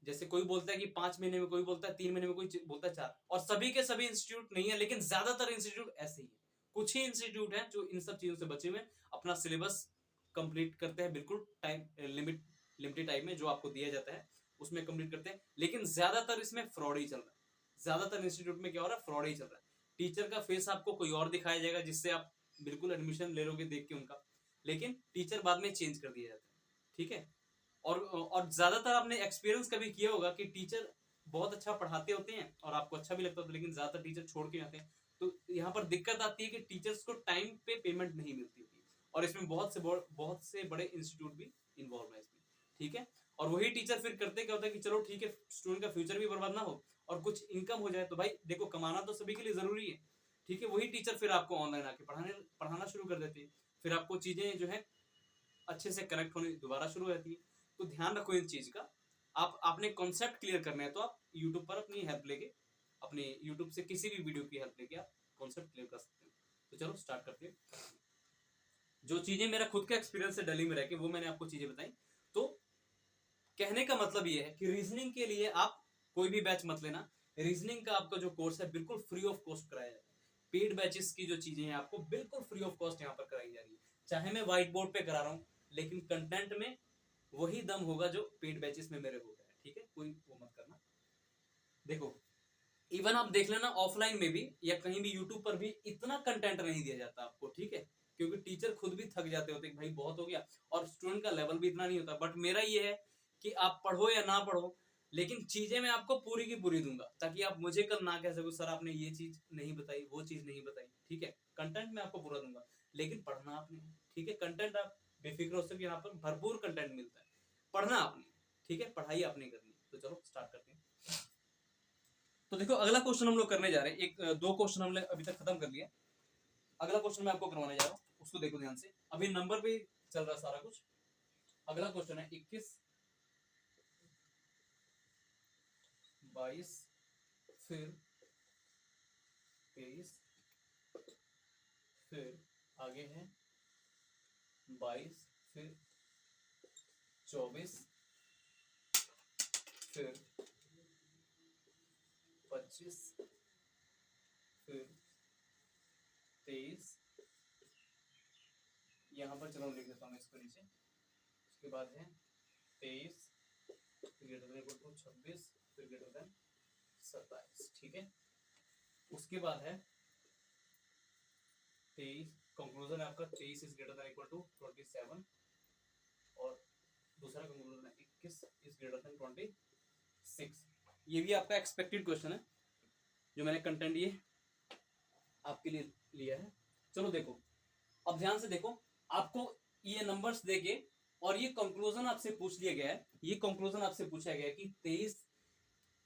जैसे कोई बोलता है कि 5 महीने में, कोई बोलता है 3 महीने में, कोई बोलता है 4, और सभी के सभी इंस्टीट्यूट नहीं है, लेकिन ज्यादातर इंस्टीट्यूट ऐसे ही है। कुछ ही इंस्टीट्यूट है जो इन सब चीजों से बचे हुए अपना सिलेबस कंप्लीट करते हैं, बिल्कुल टाइम लिमिटेड टाइम में जो आपको दिया जाता है उसमें कंप्लीट करते हैं, लेकिन ज्यादातर इसमें फ्रॉड ही चल रहा है। ज्यादातर इंस्टीट्यूट में क्या हो रहा है, फ्रॉड ही चल रहा है। टीचर का फेस आपको कोई और दिखाया जाएगा, जिससे आप बिल्कुल एडमिशन ले लोगे देख के उनका, लेकिन टीचर बाद में चेंज कर दिया जाता है। ठीक है, और ज्यादातर आपने एक्सपीरियंस कभी किया होगा कि टीचर बहुत अच्छा पढ़ाते होते हैं और आपको अच्छा भी लगता होता है, लेकिन ज्यादातर टीचर छोड़ के जाते हैं। तो यहाँ पर दिक्कत आती है कि टीचर्स को टाइम पे पेमेंट नहीं मिलती होती, और इसमें बहुत से बड़े इंस्टीट्यूट भी इन्वॉल्व है इसमें। ठीक है, और वही टीचर फिर करते क्या होता है कि चलो ठीक है, स्टूडेंट का फ्यूचर भी बर्बाद ना हो और कुछ इनकम हो जाए, तो भाई देखो कमाना तो सभी के लिए जरूरी है। ठीक है, वही टीचर फिर आपको ऑनलाइन आके पढ़ाना शुरू कर देते हैं, फिर आपको चीजें जो है अच्छे से कनेक्ट होने दोबारा शुरू हो जाती है। तो ध्यान रखो इस चीज का। आपने कॉन्सेप्ट क्लियर करना है, तो आप यूट्यूब पर अपनी हेल्प लेके, अपने यूट्यूब से किसी भी वीडियो की हेल्प लेके आप कॉन्सेप्ट क्लियर कर सकते हो। तो चलो स्टार्ट करते हैं। जो चीजें मेरा खुद का एक्सपीरियंस है दिल्ली में रह के, वो मैंने आपको चीजें बताई। तो कहने का मतलब ये है कि रीजनिंग के लिए आप कोई भी बैच मत लेना। रीजनिंग का आपका जो कोर्स है बिल्कुल फ्री ऑफ कॉस्ट कराया जाता है। पेड बैचेस की जो चीजें हैं आपको बिल्कुल फ्री ऑफ कॉस्ट यहाँ पर कराई जा रही है। चाहे मैं व्हाइट बोर्ड पे करा रहा हूँ, लेकिन कंटेंट में वही दम होगा जो पेड बैचेस में मेरे हो गया है। ठीक है, कोई वो मत करना। देखो, इवन आप देख लेना ऑफलाइन में भी या कहीं भी यूट्यूब पर भी इतना कंटेंट नहीं दिया जाता आपको। ठीक है, क्योंकि टीचर खुद भी थक जाते होते भाई बहुत हो गया, और स्टूडेंट का लेवल भी इतना नहीं होता। बट मेरा ये है कि आप पढ़ो या ना पढ़ो, लेकिन चीजें मैं आपको पूरी की पूरी दूंगा, ताकि आप मुझे कल ना कह सको सर आपने ये चीज नहीं बताई, वो चीज नहीं बताई। ठीक है, कंटेंट मैं आपको पूरा दूंगा, लेकिन पढ़ना आपने। ठीक है, कंटेंट आप बेफिक्र हो सकते, यहाँ पर भरपूर कंटेंट मिलता है, पढ़ना आपने। ठीक है, पढ़ाई आपने करनी। तो चलो स्टार्ट करते हैं। तो देखो, अगला क्वेश्चन हम लोग करने जा रहे हैं। दो क्वेश्चन हमने अभी तक खत्म कर लिया। अगला क्वेश्चन मैं आपको करवाने जा रहा हूँ, उसको देखो ध्यान से। अभी नंबर पे चल रहा सारा कुछ। अगला क्वेश्चन है 21, 22, फिर 23, फिर आगे है 22, फिर 24, फिर 25, फिर 23। यहाँ पर चलो लिख देता हूँ इसको नीचे। उसके बाद है 23, ग्रेटर देन इक्वल टू 26, फिर ग्रेटर देन 27। ठीक है, उसके बाद है 23, कंक्लूजन है आपका 23 is greater than equal to 27, और दूसरा कंक्लूजन है 21 इज ग्रेटर देन 26। ये भी आपका एक्सपेक्टेड क्वेश्चन है, जो मैंने कंटेंट ये आपके लिए लिया है। चलो देखो, अब ध्यान से देखो, आपको ये नंबर्स देके और ये कंक्लूजन आपसे पूछ लिया गया है, ये कंक्लूजन आपसे पूछा गया है कि 23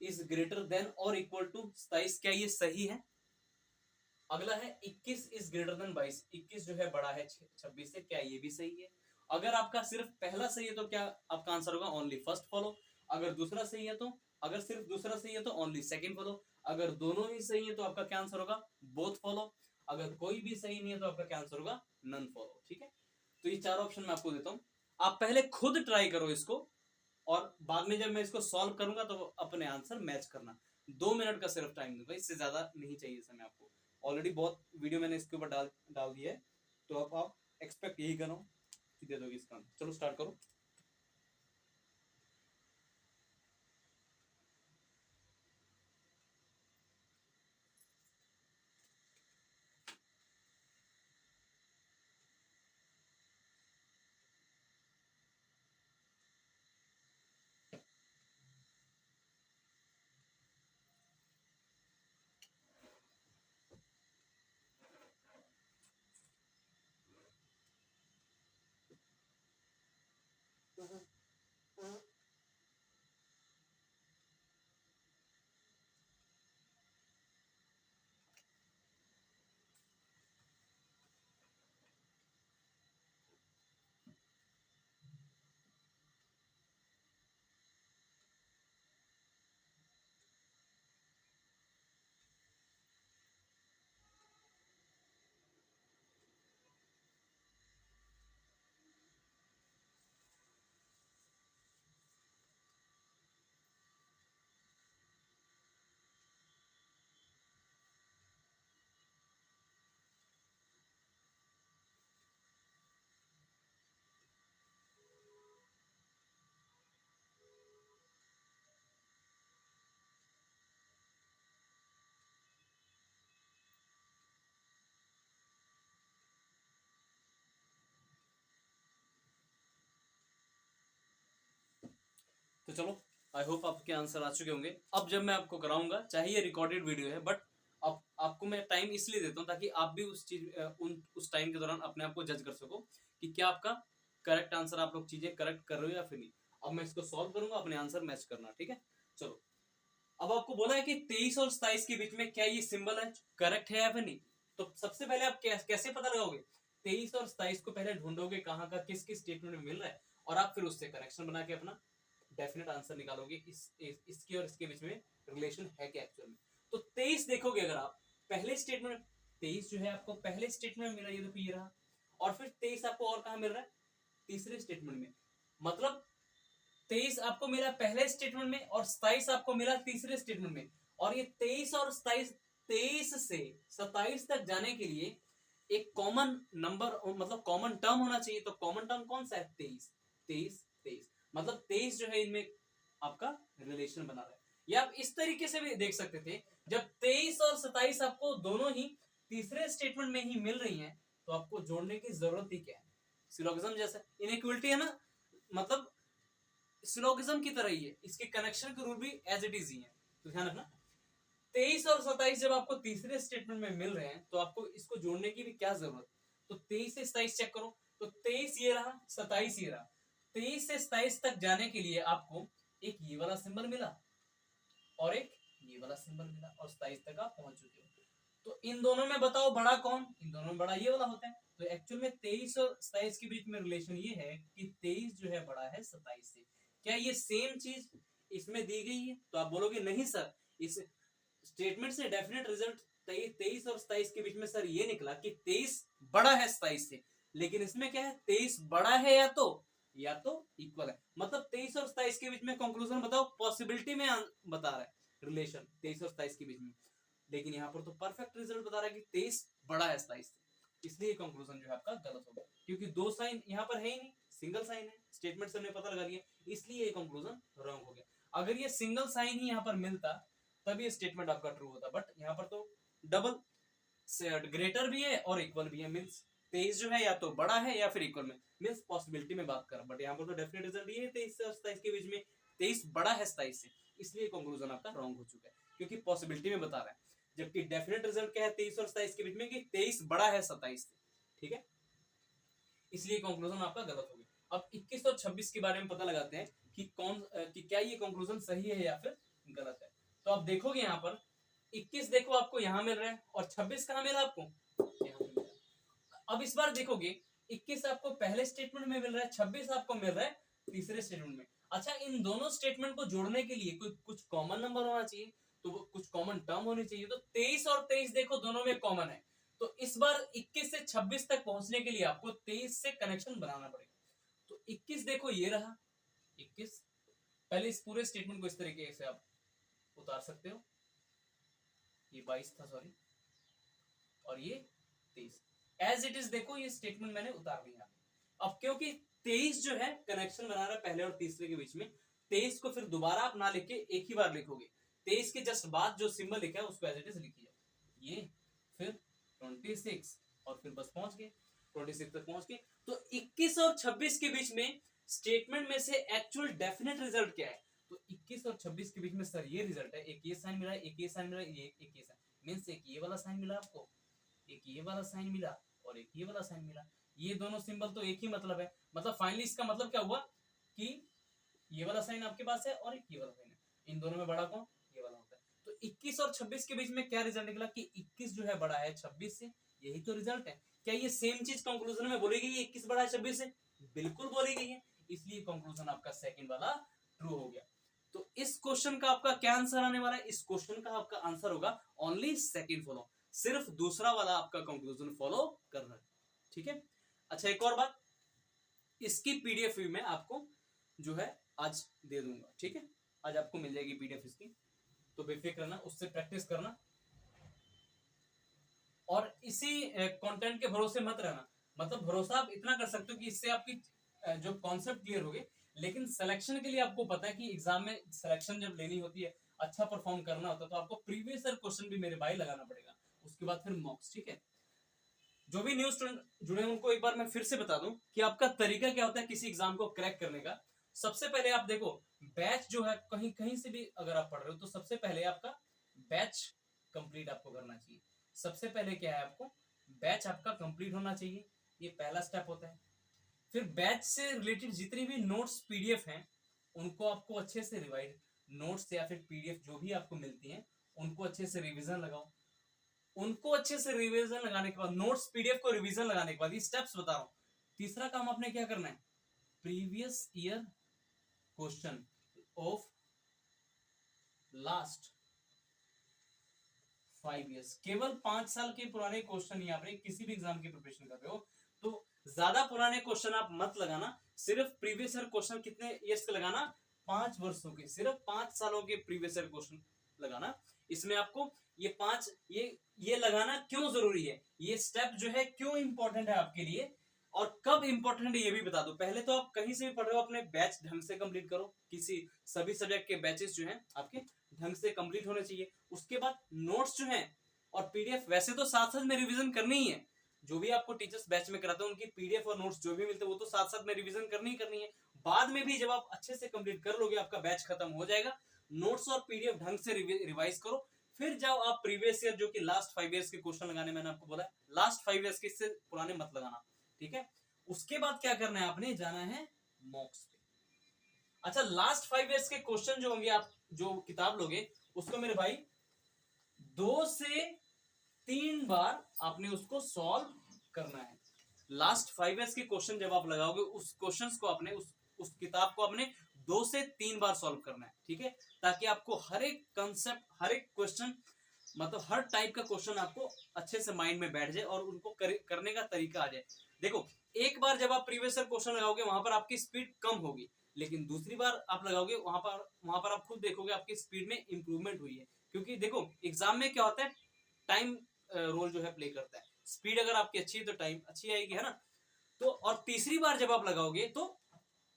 इज ग्रेटर देन और इक्वल टू 27, क्या ये सही है? अगला है 21 इज ग्रेटर देन 22, 21 जो है बड़ा है 26 से, क्या ये भी सही है? अगर आपका सिर्फ पहला सही है तो क्या आपका आंसर होगा ओनली फर्स्ट फॉलो, अगर दूसरा सही है तो, अगर सिर्फ दूसरा सही है तो ओनली सेकंड फॉलो, अगर दोनों ही सही है तो आपका क्या आंसर होगा? बोथ फॉलो, अगर कोई भी सही नहीं है तो आपका क्या आंसर होगा? None follow. ठीक है, तो ये चार ऑप्शन मैं आपको देता हूं, आप पहले खुद ट्राई करो इसको, और बाद में जब मैं इसको सॉल्व करूंगा तो अपने आंसर मैच करना। 2 मिनट का सिर्फ टाइम दूंगा, इससे ज्यादा नहीं चाहिए समय आपको, ऑलरेडी बहुत वीडियो मैंने इसके ऊपर डाल डाल दिया है, तो अब आप एक्सपेक्ट यही करो कि दे दोगे इसका। चलो स्टार्ट करो। तो चलो, आई होप आपके आंसर आ चुके होंगे। अब जब मैं आपको कराऊंगा, चाहे ये रिकॉर्डेड वीडियो है, बट अब आपको मैं टाइम इसलिए देता हूँ ताकि आप भी उस चीज उस टाइम के दौरान अपने आप को जज कर सको कि क्या आपका करेक्ट आंसर, आप लोग चीजें करेक्ट कर रहे हो या फिर नहीं। अब मैं इसको सॉल्व करूंगा, अपने आंसर मैच करना। ठीक है, चलो। अब आपको बोला है कि 23 और 27 के बीच में क्या ये सिंबल है, करेक्ट है या फिर नहीं। तो सबसे पहले आप कैसे पता लगाओगे? 23 और 27 को पहले ढूंढोगे कहाँ का किस किस स्टेटमेंट में मिल रहा है, और आप फिर उससे कनेक्शन बना के अपना डेफिनेट आंसर निकालोगे, इसके और इसके बीच में रिलेशन है क्या एक्चुअल में। तो 23 देखोगे अगर आप पहले स्टेटमेंट, 23 जो है आपको पहले स्टेटमेंट में मिल रहा है, ये देखो ये रहा, और फिर 23 आपको और कहाँ मिल रहा है? तीसरे स्टेटमेंट में। मतलब 23 आपको मिला पहले स्टेटमेंट में और 27 आपको मिला तीसरे स्टेटमेंट में, और ये 23 और 27, 23 से 27 तक जाने के लिए एक कॉमन नंबर, मतलब कॉमन टर्म होना चाहिए। तो कॉमन टर्म कौन सा है? 23, 23, 23, मतलब 23 जो है इनमें आपका रिलेशन बना रहा है। या आप इस तरीके से भी देख सकते थे, जब 23 और 27 आपको दोनों ही तीसरे स्टेटमेंट में ही मिल रही हैं, तो आपको जोड़ने की जरूरत ही क्या है? सिलोगिज्म जैसा इनइक्वलिटी है ना, मतलब सिलोगिज्म की तरह ही है, इसके कनेक्शन के रूल भी एज इट इज ही है। तो ध्यान रखना, 23 और 27 जब आपको तीसरे स्टेटमेंट में मिल रहे हैं, तो आपको इसको जोड़ने की भी क्या जरूरत? तो 23 से 27 चेक करो, तो 23 ये रहा, 27 ये रहा, 23 से 27 तक जाने के लिए आपको एक ये वाला सिंबल मिला और एक ये वाला सिंबल मिला, और 27 तक आप पहुंच चुके हो। तो इन दोनों में बताओ बड़ा कौन? इन दोनों में बड़ा ये वाला होता है। तो एक्चुअल में 23 और 27 के बीच में रिलेशन ये है कि 23 जो है बड़ा है 27 से। क्या ये सेम चीज इसमें दी गई है? तो आप बोलोगे नहीं सर, इस स्टेटमेंट से डेफिनेट रिजल्ट 23 और 27 के बीच में सर ये निकला कि 23 बड़ा है 27 से, लेकिन इसमें क्या है, 23 बड़ा है या तो इक्वल है। मतलब 23 और 27 के बीच में कंक्लूजन बताओ, पॉसिबिलिटी में बता रहा है रिलेशन 23 और 27 के बीच में, लेकिन यहाँ पर तो परफेक्ट रिजल्ट बता रहा है कि 23 बड़ा है 27 से। इसलिए कंक्लूजन जो है आपका गलत होगा, क्योंकि दो साइन यहाँ पर है ही नहीं, सिंगल साइन है, स्टेटमेंट से हमने पता लगा लिया, इसलिए ये कंक्लूजन रॉन्ग हो गया। अगर ये सिंगल साइन ही यहाँ पर मिलता तब ये स्टेटमेंट आपका ट्रू होता, बट यहाँ पर तो डबल ग्रेटर भी है और इक्वल भी है, मीन्स 23 जो है या तो बड़ा है या फिर इक्वल में, मीन्स पॉसिबिलिटी में बात कर, बट यहाँ पर तो डेफिनेट रिजल्ट ये है 23 से 27 के बीच में 23 बड़ा है 27 से, इसलिए कंक्लूजन आपका रॉन्ग हो चुका है, क्योंकि पॉसिबिलिटी में बता रहा है। जबकि डेफिनेट रिजल्ट क्या है 23 और 27 के बीच में कि 23 बड़ा है 27 से। ठीक है, इसलिए कंक्लूजन आपका गलत हो गया। अब 21 और 26 के बारे में पता लगाते हैं कि कि क्या ये कंक्लूजन सही है या फिर गलत है। तो आप देखोगे यहाँ पर 21 देखो आपको यहाँ मिल रहा है और 26 कहाँ मिला आपको, यहाँ मिल रहा है। अब इस बार देखोगे 21 आपको पहले स्टेटमेंट में मिल रहा है, 26 आपको मिल रहा है तीसरे स्टेटमेंट में। अच्छा, इन दोनों स्टेटमेंट को जोड़ने के लिए कुछ कॉमन नंबर होना चाहिए, तो कुछ कॉमन टर्म होनी चाहिए। तो 23 और 23 देखो दोनों में कॉमन है, तो इस बार 21 से 26 तक पहुंचने के लिए आपको 23 से कनेक्शन बनाना पड़ेगा। तो 21 देखो ये रहा 21, पहले इस पूरे स्टेटमेंट को इस तरीके से आप उतार सकते हो, ये 22 था सॉरी, और ये 23 एज इट इज देखो ये स्टेटमेंट मैंने उतार दिया। अब क्योंकि 23 जो है कनेक्शन बना रहा है पहले और तीसरे के बीच में, 23 को फिर दोबारा आप ना लिख के एक ही बार लिखोगे, 23 के जस्ट बाद जो सिंबल लिखा है उसको एज इट इज लिखिए, ये फिर 26 और फिर बस पहुंच गए 26 तक पहुंच गए। तो 21 और 26 के बीच में स्टेटमेंट में से एक्चुअल डेफिनेट रिजल्ट क्या है, तो 21 और 26 के बीच में सर ये रिजल्ट है, एक ये साइन मिला, एक ये साइन मिला, एक ये साइन मींस एक ये वाला साइन मिला आपको, एक ये वाला साइन मिला और एक ये वाला साइन मिला। ये दोनों सिंबल तो एक ही मतलब है, मतलब फाइनली इसका मतलब क्या हुआ कि ये वाला साइन आपके पास है और एक ये वाला साइन है, इन दोनों में बड़ा कौन, ये वाला होता है। तो 21 और 26 के बीच में क्या रिजल्ट निकला कि 21 जो है बड़ा है 26 से, यही तो रिजल्ट है। क्या ये सेम चीज कंक्लूजन में बोली गई है 21 बड़ा है 26 से, बिल्कुल बोली गई है, इसलिए कंक्लूजन आपका सेकंड वाला ट्रू हो गया। तो इस क्वेश्चन का आपका क्या आंसर आने वाला है, इस क्वेश्चन का आपका आंसर होगा ओनली सेकंड फॉलो, सिर्फ दूसरा वाला आपका कंक्लूजन फॉलो कर रहा है, ठीक है। अच्छा एक और बात, इसकी पीडीएफ भी मैं आपको जो है आज दे दूंगा, ठीक है, आज आपको मिल जाएगी पीडीएफ इसकी, तो बेफिक्र रहना, उससे प्रैक्टिस करना और इसी कंटेंट के भरोसे मत रहना। मतलब भरोसा आप इतना कर सकते हो कि इससे आपकी जो कॉन्सेप्ट क्लियर हो गए, लेकिन सिलेक्शन के लिए आपको पता है कि एग्जाम में सिलेक्शन जब लेनी होती है, अच्छा परफॉर्म करना होता है, तो आपको प्रीवियस ईयर क्वेश्चन भी मेरे भाई लगाना पड़ेगा, उसके बाद फिर मॉक्स, ठीक है। जो भी न्यू स्टूडेंट जुड़े उनको एक बार मैं फिर से बता दूं कि आपका तरीका क्या होता है किसी एग्जाम को क्रैक करने का। सबसे पहले आप देखो बैच जो है, कहीं कहीं से भी अगर आप पढ़ रहे हो तो सबसे पहले आपका बैच कंप्लीट आपको करना चाहिए। सबसे पहले क्या है, आपको बैच आपका कंप्लीट होना चाहिए, ये पहला स्टेप होता है। फिर बैच से रिलेटेड जितनी भी नोट्स पीडीएफ हैं उनको आपको अच्छे से रिवाइज, नोट्स या फिर पीडीएफ जो भी आपको मिलती हैं उनको अच्छे से रिवीजन लगाओ। उनको अच्छे से रिवीजन लगाने के बाद, नोट्स पीडीएफ को रिवीजन लगाने के बाद, ये स्टेप्स बता रहा हूं। तीसरा काम आपने क्या करना है, previous year question of last 5 years, केवल 5 साल के पुराने क्वेश्चन ही आपने किसी भी एग्जाम की प्रिपरेशन कर रहे हो तो ज्यादा पुराने क्वेश्चन आप मत लगाना, सिर्फ प्रीवियस ईयर क्वेश्चन कितने ईयर्स के लगाना, 5 वर्षों के, सिर्फ 5 सालों के प्रीवियस ईयर क्वेश्चन लगाना। इसमें आपको ये 5 ये लगाना क्यों जरूरी है, ये स्टेप जो है क्यों इंपॉर्टेंट है आपके लिए और कब इंपॉर्टेंट है ये भी बता दो। पहले तो आप कहीं से भी पढ़ रहे हो अपने बैच ढंग से कंप्लीट करो, किसी सभी सब्जेक्ट के बैचेस जो हैं आपके ढंग से कंप्लीट होने चाहिए। उसके बाद नोट्स जो हैं और पीडीएफ वैसे तो साथ साथ में रिवीजन करनी ही है, जो भी आपको टीचर्स बैच में कराते हैं उनकी पीडीएफ और नोट्स जो भी मिलते हैं वो तो साथ साथ में रिवीजन करनी ही करनी है। बाद में भी जब आप अच्छे से कंप्लीट कर लोगे आपका बैच खत्म हो जाएगा, नोट्स और पीडीएफ ढंग से रिवाइज करो, फिर जाओ आप प्रीवियस ईयर जो कि लास्ट 5 इयर्स के क्वेश्चन लगाने, मैंने आपको बोला लास्ट 5 इयर्स के, इससे पुराने मत लगाना, ठीक है। उसके बाद क्या करना है, आपने जाना है मॉक्स पे। अच्छा लास्ट 5 इयर्स के क्वेश्चन जो होंगे, आप जो किताब लोगे उसको मेरे भाई 2 से 3 बार आपने उसको सॉल्व करना है। लास्ट 5 इयर्स के क्वेश्चन जब आप लगाओगे उस क्वेश्चंस को आपने उस किताब को आपने 2 से 3 बार सॉल्व करना है, ठीक है, ताकि आपको हर एक कंसेप्ट, हर एक क्वेश्चन, मतलब हर टाइप का क्वेश्चन आपको अच्छे से माइंड में बैठ जाए और उनको करने का तरीका आ जाए। देखो एक बार जब आप प्रीवियस ईयर क्वेश्चन लगाओगे वहां पर आपकी स्पीड कम होगी, लेकिन दूसरी बार आप लगाओगे वहां पर आप खुद देखोगे आपकी स्पीड में इंप्रूवमेंट हुई है। क्योंकि देखो एग्जाम में क्या होता है, टाइम रोल जो है प्ले करता है, स्पीड अगर आपकी अच्छी है तो टाइम अच्छी आएगी, है ना। तो और तीसरी बार जब आप लगाओगे तो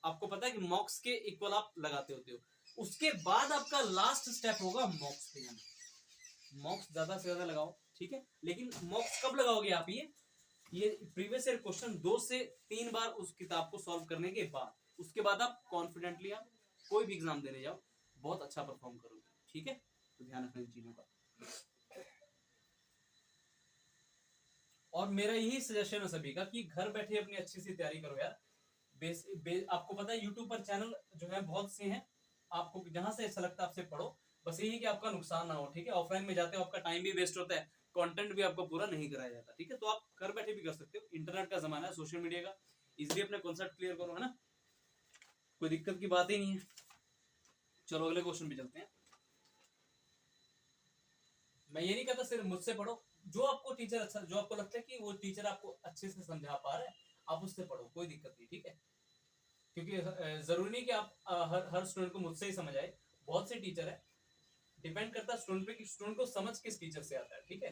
आपको पता है कि मॉक्स के इक्वल आप लगाते होते हो, उसके बाद आपका लास्ट स्टेप होगा मॉक्स पे जाना। मॉक्स ज्यादा से ज्यादा लगाओ, ठीक है, लेकिन मॉक्स कब लगाओगे आप, ये प्रीवियस ईयर क्वेश्चन 2 से 3 बार उस किताब को सॉल्व करने के बाद, उसके बाद आप कॉन्फिडेंटली आप कोई भी एग्जाम देने जाओ, बहुत अच्छा परफॉर्म करोगे, ठीक है। तो ध्यान रखना इन चीजों का। और मेरा यही सजेशन है सभी का कि घर बैठे अपनी अच्छी सी तैयारी करो यार। आपको पता है यूट्यूब पर चैनल जो है बहुत से हैं, आपको जहां से अच्छा लगता है आपसे पढ़ो, बस यही कि आपका नुकसान ना हो, ठीक है। ऑफलाइन में जाते हो आपका टाइम भी वेस्ट होता है, कंटेंट भी आपको पूरा नहीं कराया जाता, ठीक है। तो आप घर बैठे भी कर सकते हो, इंटरनेट का जमाना है, सोशल मीडिया का, इजिली अपने कॉन्सेप्ट क्लियर करो, है ना, कोई दिक्कत की बात ही नहीं है। चलो अगले क्वेश्चन पे चलते हैं। मैं ये नहीं कहता सिर्फ मुझसे पढ़ो, जो आपको टीचर अच्छा, जो आपको लगता है कि वो टीचर आपको अच्छे से समझा पा रहा है, आप उससे पढ़ो, कोई दिक्कत नहीं, ठीक है। क्योंकि जरूरी नहीं कि आप हर स्टूडेंट को मुझसे ही समझ आए, बहुत से टीचर है, डिपेंड करता है स्टूडेंट पे कि स्टूडेंट को समझ किस टीचर से आता है, ठीक है।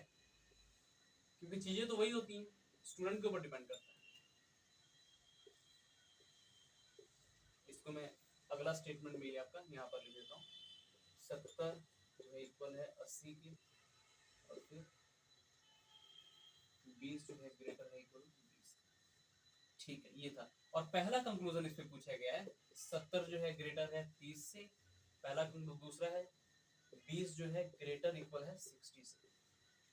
क्योंकि चीजें तो वही होती हैं, स्टूडेंट के ऊपर डिपेंड करता है। इसको मैं अगला स्टेटमेंट भी आपका यहाँ पर लिख देता हूँ। 70 जो है इक्वल है 80 की, और फिर 20 जो है ग्रेटर है इक्वल 20, ठीक है, ये था। और पहला कंक्लूजन इस पे पूछा गया है 70 जो है ग्रेटर है 30 से, पहला कंक्लूजन। दूसरा है 20 जो है ग्रेटर इक्वल है 60 से,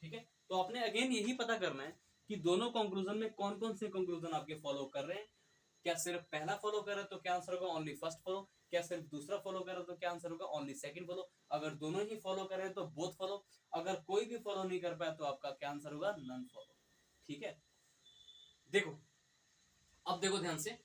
ठीक है। तो आपने अगेन यही पता करना है कि दोनों कंक्लूजन में कौन कौन से कंक्लूजन आपके फॉलो कर रहे हैं। क्या सिर्फ पहला फॉलो कर रहे हैं तो क्या आंसर होगा ओनली फर्स्ट फॉलो, क्या सिर्फ दूसरा फॉलो कर रहे हैं तो क्या आंसर होगा ओनली सेकंड फॉलो, अगर दोनों ही फॉलो कर रहे हैं तो बोथ फॉलो, अगर कोई भी फॉलो नहीं कर पाया तो आपका क्या आंसर होगा नन फॉलो, ठीक है। देखो अब देखो ध्यान से,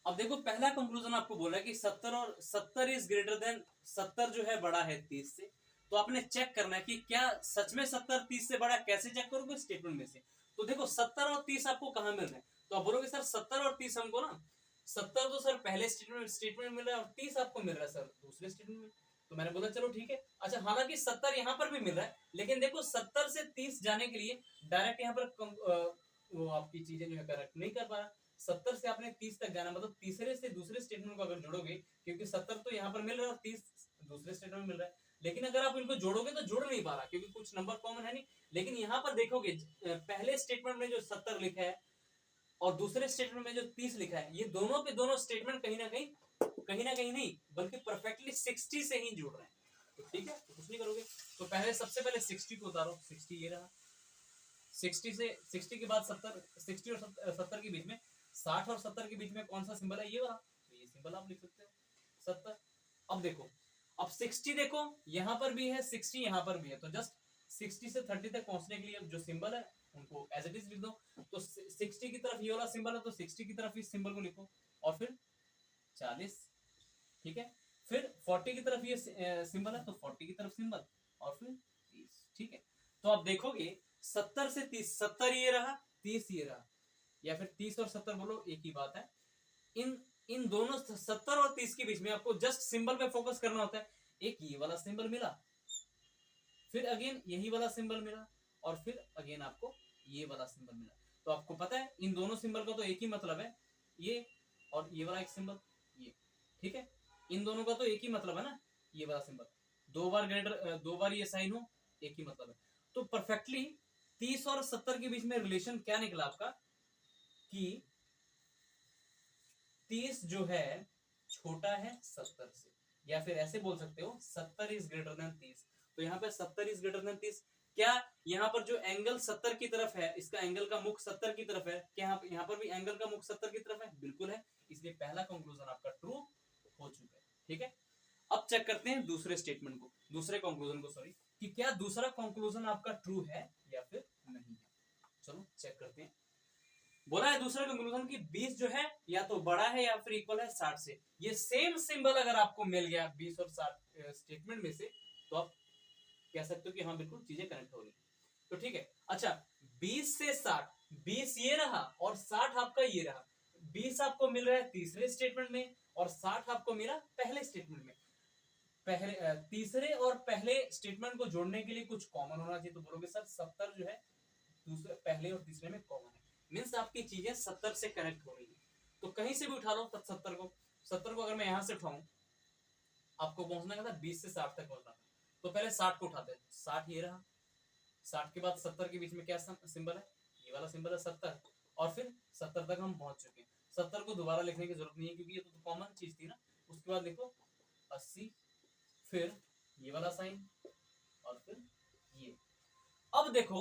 अब देखो पहला कंक्लूजन आपको बोला है कि 70 इज ग्रेटर देन 70 जो है बड़ा है 30 से। तो आपने चेक करना है कि क्या सच में 70 30 से बड़ा, कैसे चेक करोगे स्टेटमेंट में से। तो देखो 70 और 30 आपको कहां मिल रहे हैं, तो आप बोलोगे सर 70 और 30 हमको ना, 70 तो सर पहले स्टेटमेंट मिल रहा है और 30 आपको मिल रहा है सर दूसरे स्टेटमेंट में। तो मैंने बोला चलो ठीक है। अच्छा हालांकि 70 यहाँ पर भी मिल रहा है, लेकिन देखो 70 से 30 जाने के लिए डायरेक्ट यहाँ पर वो आपकी चीजें जो है करेक्ट नहीं कर पा रहा। 70 से आपने 30 तक जाना, मतलब तीसरे से दूसरे स्टेटमेंट को अगर जोड़ोगे, क्योंकि 70 तो यहाँ पर मिल रहा है और 30 दूसरे स्टेटमेंट में मिल रहा है, लेकिन अगर आप इनको जोड़ोगे तो जुड़ नहीं पा रहा क्योंकि कुछ नंबर कॉमन है नहीं। लेकिन यहाँ पर देखोगे पहले स्टेटमेंट में जो 70 लिखा है और दूसरे स्टेटमेंट में जो 30 लिखा है, ये दोनों के दोनों स्टेटमेंट कहीं ना कहीं नहीं बल्कि परफेक्टली 60 से ही जुड़ रहे हैं। तो ठीक है, तो कुछ नहीं करोगे, तो पहले सबसे पहले 60 को उतारो, 60 ये रहा, 60 के बाद 70, 60 और 70 के बीच में, 60 और 70 के बीच में कौन सा सिंबल है, ये वाला, तो ये सिंबल आप लिख सकते हो 70। अब देखो, अब 60 देखो यहां पर भी है 60 यहां पर भी है, तो जस्ट 60 से 30 तक पहुंचने के लिए जो सिंबल है उनको एज इट इज लिख दो। तो 60 की तरफ ये वाला सिंबल है तो 60 की तरफ इस सिंबल को लिखो, और फिर 40, ठीक है। फिर 40 की तरफ ये सिंबल है तो 40 की तरफ सिंबल, और फिर 30, ठीक है। तो आप देखोगे 70 से 30, 70 ये रहा 30 ये रहा, या फिर 30 और 70 बोलो एक ही बात है। इन इन दोनों 70 और 30 के बीच में आपको जस्ट सिंबल पे फोकस करना होता है। एक ये वाला सिंबल मिला, फिर अगेन यही वाला सिंबल मिला, और फिर अगेन आपको ये वाला सिंबल मिला। तो आपको पता है इन दोनों सिंबल का तो एक ही मतलब है, ये और ये वाला एक सिंबल, ये, ठीक है। इन दोनों का तो एक ही मतलब है ना, ये वाला सिंबल, दो बार ग्रेटर, दो बार ये साइन हो, एक ही मतलब है। तो परफेक्टली 30 और 70 के बीच में रिलेशन क्या निकला आपका कि 30 जो है छोटा है 70 से, या फिर ऐसे बोल सकते हो 70 इज ग्रेटर देन 30। तो यहाँ पे 70 इज ग्रेटर देन 30, क्या यहाँ पर जो एंगल 70 की तरफ है, इसका एंगल का मुख 70 की तरफ है, क्या यहाँ पर भी एंगल का मुख 70 की तरफ है, बिल्कुल है। इसलिए पहला कंक्लूजन आपका ट्रू हो चुका है, ठीक है। अब चेक करते हैं दूसरे स्टेटमेंट को, दूसरे कंक्लूजन को, सॉरी, कि क्या दूसरा कंक्लूजन आपका ट्रू है या फिर नहीं है। चलो चेक करते हैं। बोला है दूसरा कंक्लूजन कि 20 जो है या तो बड़ा है या फिर इक्वल है 60 से। ये सेम सिंबल अगर आपको मिल गया 20 और 60 स्टेटमेंट में से, तो आप कह सकते हो कि हाँ बिल्कुल चीजें कनेक्ट हो रही। तो ठीक है। अच्छा 20 से 60, 20 ये रहा और 60 आपका ये रहा। 20 आपको मिल रहा है तीसरे स्टेटमेंट में और 60 आपको मिला पहले स्टेटमेंट में। पहले तीसरे और पहले स्टेटमेंट को जोड़ने के लिए कुछ कॉमन होना चाहिए, तो बोलोगे सर 70 जो है दूसरे पहले और तीसरे में कॉमन है, मीन्स आपकी चीजें 70 से कनेक्ट हो रही है। तो कहीं से भी उठा लो 70 को, 70 को अगर मैं यहां से उठाऊं, आपको पहुंचना था 20 से 60 तक पहुंचना था, तो पहले 60 को उठाते हैं, 60 ये रहा, 60 के बाद 70 के बीच में क्या सिंबल है, ये वाला सिंबल है 70, और फिर 70 तक हम पहुंच चुके हैं। 70 को दोबारा लिखने की जरूरत नहीं है क्योंकि ये तो कॉमन चीज थी ना। उसके बाद देखो 80, फिर ये वाला साइन, और फिर ये। अब देखो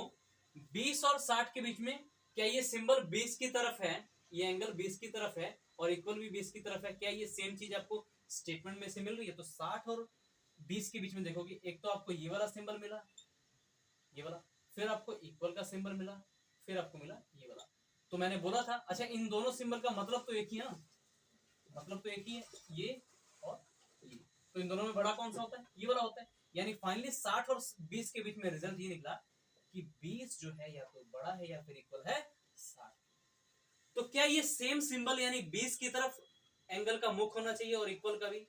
20 और 60 के बीच में क्या ये सिंबल 20 की तरफ है, ये एंगल 20 की तरफ है और इक्वल भी 20 की तरफ है, क्या ये सेम चीज आपको स्टेटमेंट में से मिल रही है? तो 60 और 20 के बीच में देखोगे, एक तो आपको ये वाला सिंबल मिला, ये वाला, फिर आपको इक्वल का सिंबल मिला, फिर आपको मिला ये वाला। तो मैंने बोला था, अच्छा इन दोनों सिंबल का मतलब तो एक ही है ना, मतलब तो एक ही है, ये और ये। तो इन दोनों में बड़ा कौन सा होता है? ये वाला होता है। यानी फाइनली 60 और 20 के बीच में रिजल्ट ये निकला कि 20 जो है या तो बड़ा है या फिर इक्वल है 60। तो क्या ये सेम सिंबल यानी 20 की तरफ एंगल का मुख होना चाहिए और इक्वल का भी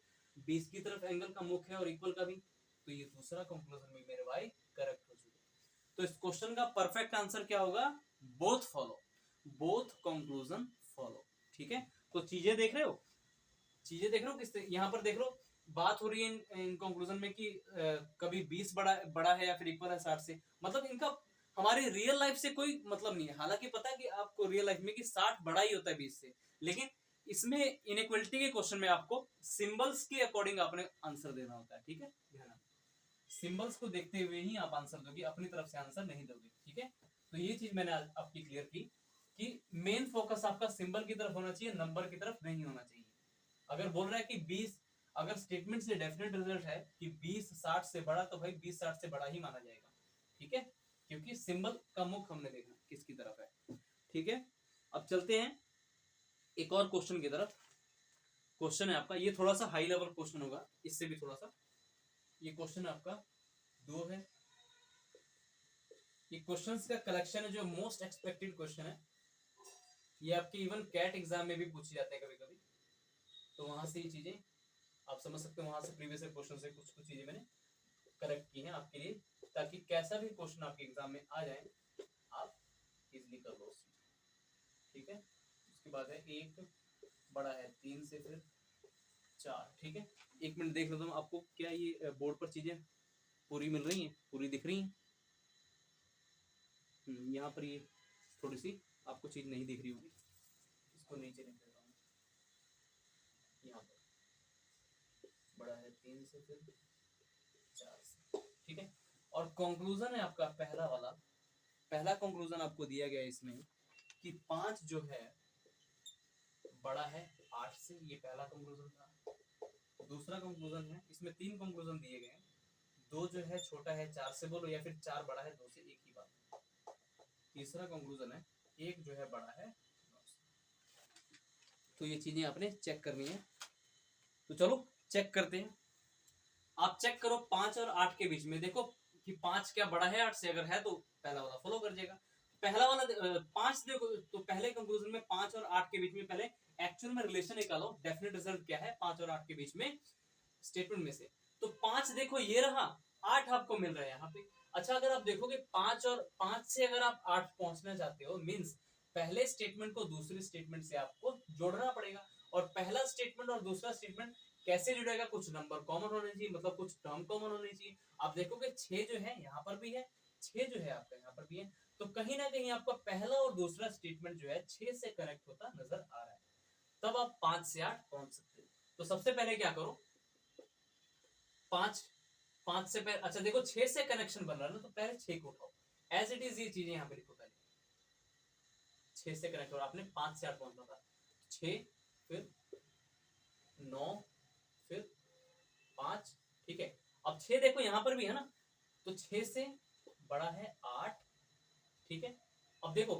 20 की तरफ एंगल का मुख है और इक्वल का भी? तो ये दूसरा कंक्लूजन भी मेरे भाई करेक्ट हो चुका है। तो इस क्वेश्चन का परफेक्ट आंसर क्या होगा? Both follow, both conclusion follow. ठीक है, तो चीजें देख रहे हो, चीजें देख रहे हो किस यहाँ पर देख लो, बात हो रही है इन कंक्लूजन में कि कभी 20 बड़ा है या फिर इक्वल है 60 से, मतलब इनका हमारी रियल लाइफ से कोई मतलब नहीं है। हालांकि पता है कि आपको रियल लाइफ में कि 60 बड़ा ही होता है 20 से, लेकिन इसमें इनइक्वलिटी के क्वेश्चन में आपको सिंबल्स के अकॉर्डिंग आपने आंसर देना होता है। ठीक है, ध्यान, सिंबल्स को देखते हुए ही आप आंसर दोगे, अपनी तरफ से आंसर नहीं दोगे। ठीक है, तो ये चीज मैंने आपकी क्लियर की कि मेन फोकस आपका सिंबल की तरफ होना चाहिए, नंबर की तरफ नहीं होना चाहिए। अगर बोल रहा है कि 20, अगर स्टेटमेंट से डेफिनेट रिजल्ट है कि 20 60 से बड़ा, तो भाई 20 60 से बड़ा ही माना जाएगा। ठीक है, क्योंकि सिंबल का मुख हमने देखना किसकी तरफ है। ठीक है, अब चलते हैं एक और क्वेश्चन की तरफ। क्वेश्चन है आपका, ये थोड़ा सा हाई लेवल क्वेश्चन होगा, इससे भी थोड़ा सा, ये क्वेश्चन आपका 2 है। ये क्वेश्चंस का कलेक्शन है जो मोस्ट एक्सपेक्टेड क्वेश्चन है, ये आपके इवन कैट एग्जाम में भी पूछे जाते हैं कभी कभी, तो वहां से ये चीजें आप समझ सकते हो, वहां से प्रीवियस क्वेश्चन से कुछ कुछ चीजें मैंने करेक्ट की हैं आपके लिए, ताकि कैसा भी क्वेश्चन आपके एग्जाम में आ जाए आप इजीली कर लो। ठीक है, उसके बाद है एक बड़ा है 3 से फिर 4। ठीक है, एक मिनट देख लेता हूँ आपको क्या ये बोर्ड पर चीजें पूरी मिल रही हैं, पूरी दिख रही हैं? यहाँ पर ये थोड़ी सी आपको चीज नहीं दिख रही होगी, इसको नीचे लिख देता हूँ। यहाँ पर बड़ा है 3 से फिर 4 से। ठीक है, और कंक्लूजन है आपका पहला वाला, पहला कंक्लूजन आपको दिया गया है इसमें कि 5 जो है बड़ा है 8 से, ये पहला कंक्लूजन था। दूसरा कंक्लूजन है, इसमें 3 कंक्लूजन दिए गए हैं, 2 जो है छोटा है 4 से बोलो, या फिर 4 बड़ा है 2 से, एक ही बात। तीसरा कंक्लूजन है 1 जो है बड़ा है 9 से। तो ये चीजें आपने चेक करनी है, तो चलो चेक करते हैं। आप चेक करो 5 और 8 के बीच में, देखो कि 5 क्या बड़ा है 8 से, अगर है तो पहला वाला फॉलो कर जाएगा। पहला वाला 5 देखो, तो पहले कंक्लूजन में 5 और 8 के बीच में पहले एक्चुअल में रिलेशन निकालो, डेफिनेट रिजल्ट क्या है 5 और 8 के बीच में स्टेटमेंट में से। तो 5 देखो ये रहा, 8 आपको मिल रहा है यहाँ पे। अच्छा, अगर आप देखोगे 5 और 5 से अगर आप 8 पहुंचना चाहते हो, मीन्स पहले स्टेटमेंट को दूसरे स्टेटमेंट से आपको जोड़ना पड़ेगा, और पहला स्टेटमेंट और दूसरा स्टेटमेंट कैसे जुड़ेगा? कुछ नंबर कॉमन होने चाहिए, मतलब कुछ टर्म कॉमन होने चाहिए। आप देखोगे 6 जो है यहाँ पर भी है, 6 जो है आपका यहाँ पर भी है, तो कहीं ना कहीं आपका पहला और दूसरा स्टेटमेंट जो है 6 से कनेक्ट होता नजर आ रहा है, तब आप 5 से 8 पहुंच सकते हो। तो सबसे पहले क्या करो, 5 से पहले, अच्छा देखो 6 से कनेक्शन बन रहा है ना, तो पहले 6 को उठाओ, एज इट इज ये चीजें यहाँ पे लिखो, पहले 6 से कनेक्ट हो, आपने 5 से 8 पहुंचना था, 6 फिर 9 फिर 5। ठीक है, अब 6 देखो यहाँ पर भी है ना, तो 6 से बड़ा है 8। ठीक है, अब देखो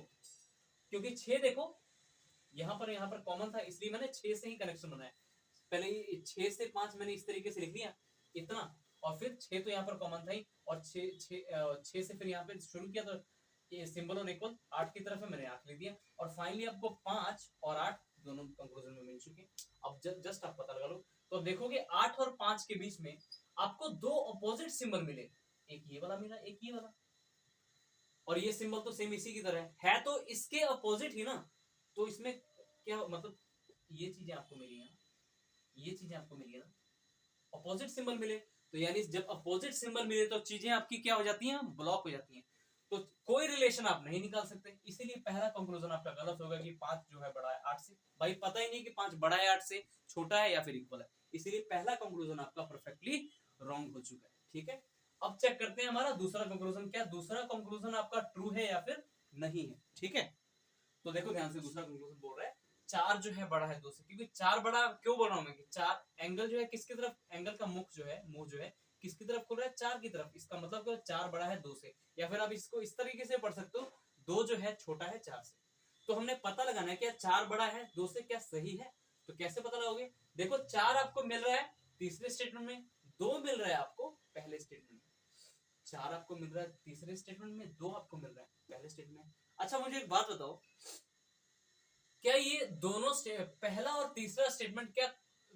क्योंकि 6 देखो यहाँ पर कॉमन था, इसलिए मैंने 6 से ही कनेक्शन बनाया। पहले 6 से 5 मैंने इस तरीके से लिख लिया इतना, और फिर 6 तो यहाँ पर कॉमन था ही, और 6 से फिर यहाँ पे शुरू किया, तो ये सिंबल और इक्वल 8 की तरफ है, मैंने 8 लिख दिया, और फाइनली आपको 5 और 8 दोनों कंक्लूजन में मिल चुके। अब जस्ट आप पता लगा लो, तो देखोगे 8 और 5 के बीच में आपको 2 अपोजिट सिंबल मिले, एक ये वाला मिला, एक ये वाला, और ये सिंबल तो सेम इसी की तरह है, तो इसके अपोजिट ही ना, तो इसमें क्या मतलब, ये चीजें आपको मिली है, ये चीजें आपको मिली है ना, अपोजिट सिंबल मिले, तो यानी जब अपोजिट सिंबल मिले तो चीजें आपकी क्या हो जाती हैं, ब्लॉक हो जाती हैं, तो कोई रिलेशन आप नहीं निकाल सकते। इसीलिए पहला कंक्लूजन आपका गलत होगा कि 5 जो है बड़ा है 8 से। भाई पता ही नहीं कि 5 बड़ा है 8 से, छोटा है या फिर इक्वल है, इसीलिए पहला कंक्लूजन आपका परफेक्टली रॉन्ग हो चुका है। ठीक है, अब चेक करते हैं हमारा दूसरा कंक्लूजन, क्या दूसरा कंक्लूजन आपका ट्रू है या फिर नहीं है। ठीक है, तो देखो ध्यान से, दूसरा कंक्लूजन बोल रहा है चार जो है बड़ा है दो से। क्योंकि चार बड़ा क्यों बोल रहा हूं मैं कि चार एंगल जो है किसकी तरफ, एंगल का मुख जो है किसकी तरफ खुल रहा है, चार की तरफ। इसका मतलब क्या, चार बड़ा है दो से। या फिर आप इसको इस तरीके से पढ़ सकते हो, दो जो है छोटा है चार से। तो हमने पता लगाना है क्या चार बड़ा है दो से, क्या सही है। तो कैसे पता लगाओगे, देखो चार आपको मिल रहा है तीसरे स्टेटमेंट में, दो मिल रहा है आपको पहले स्टेटमेंट में। चार आपको मिल रहा है तीसरे स्टेटमेंट में, दो आपको मिल रहा है पहले स्टेटमेंट में। अच्छा मुझे एक बात बताओ, क्या ये दोनों पहला और तीसरा स्टेटमेंट क्या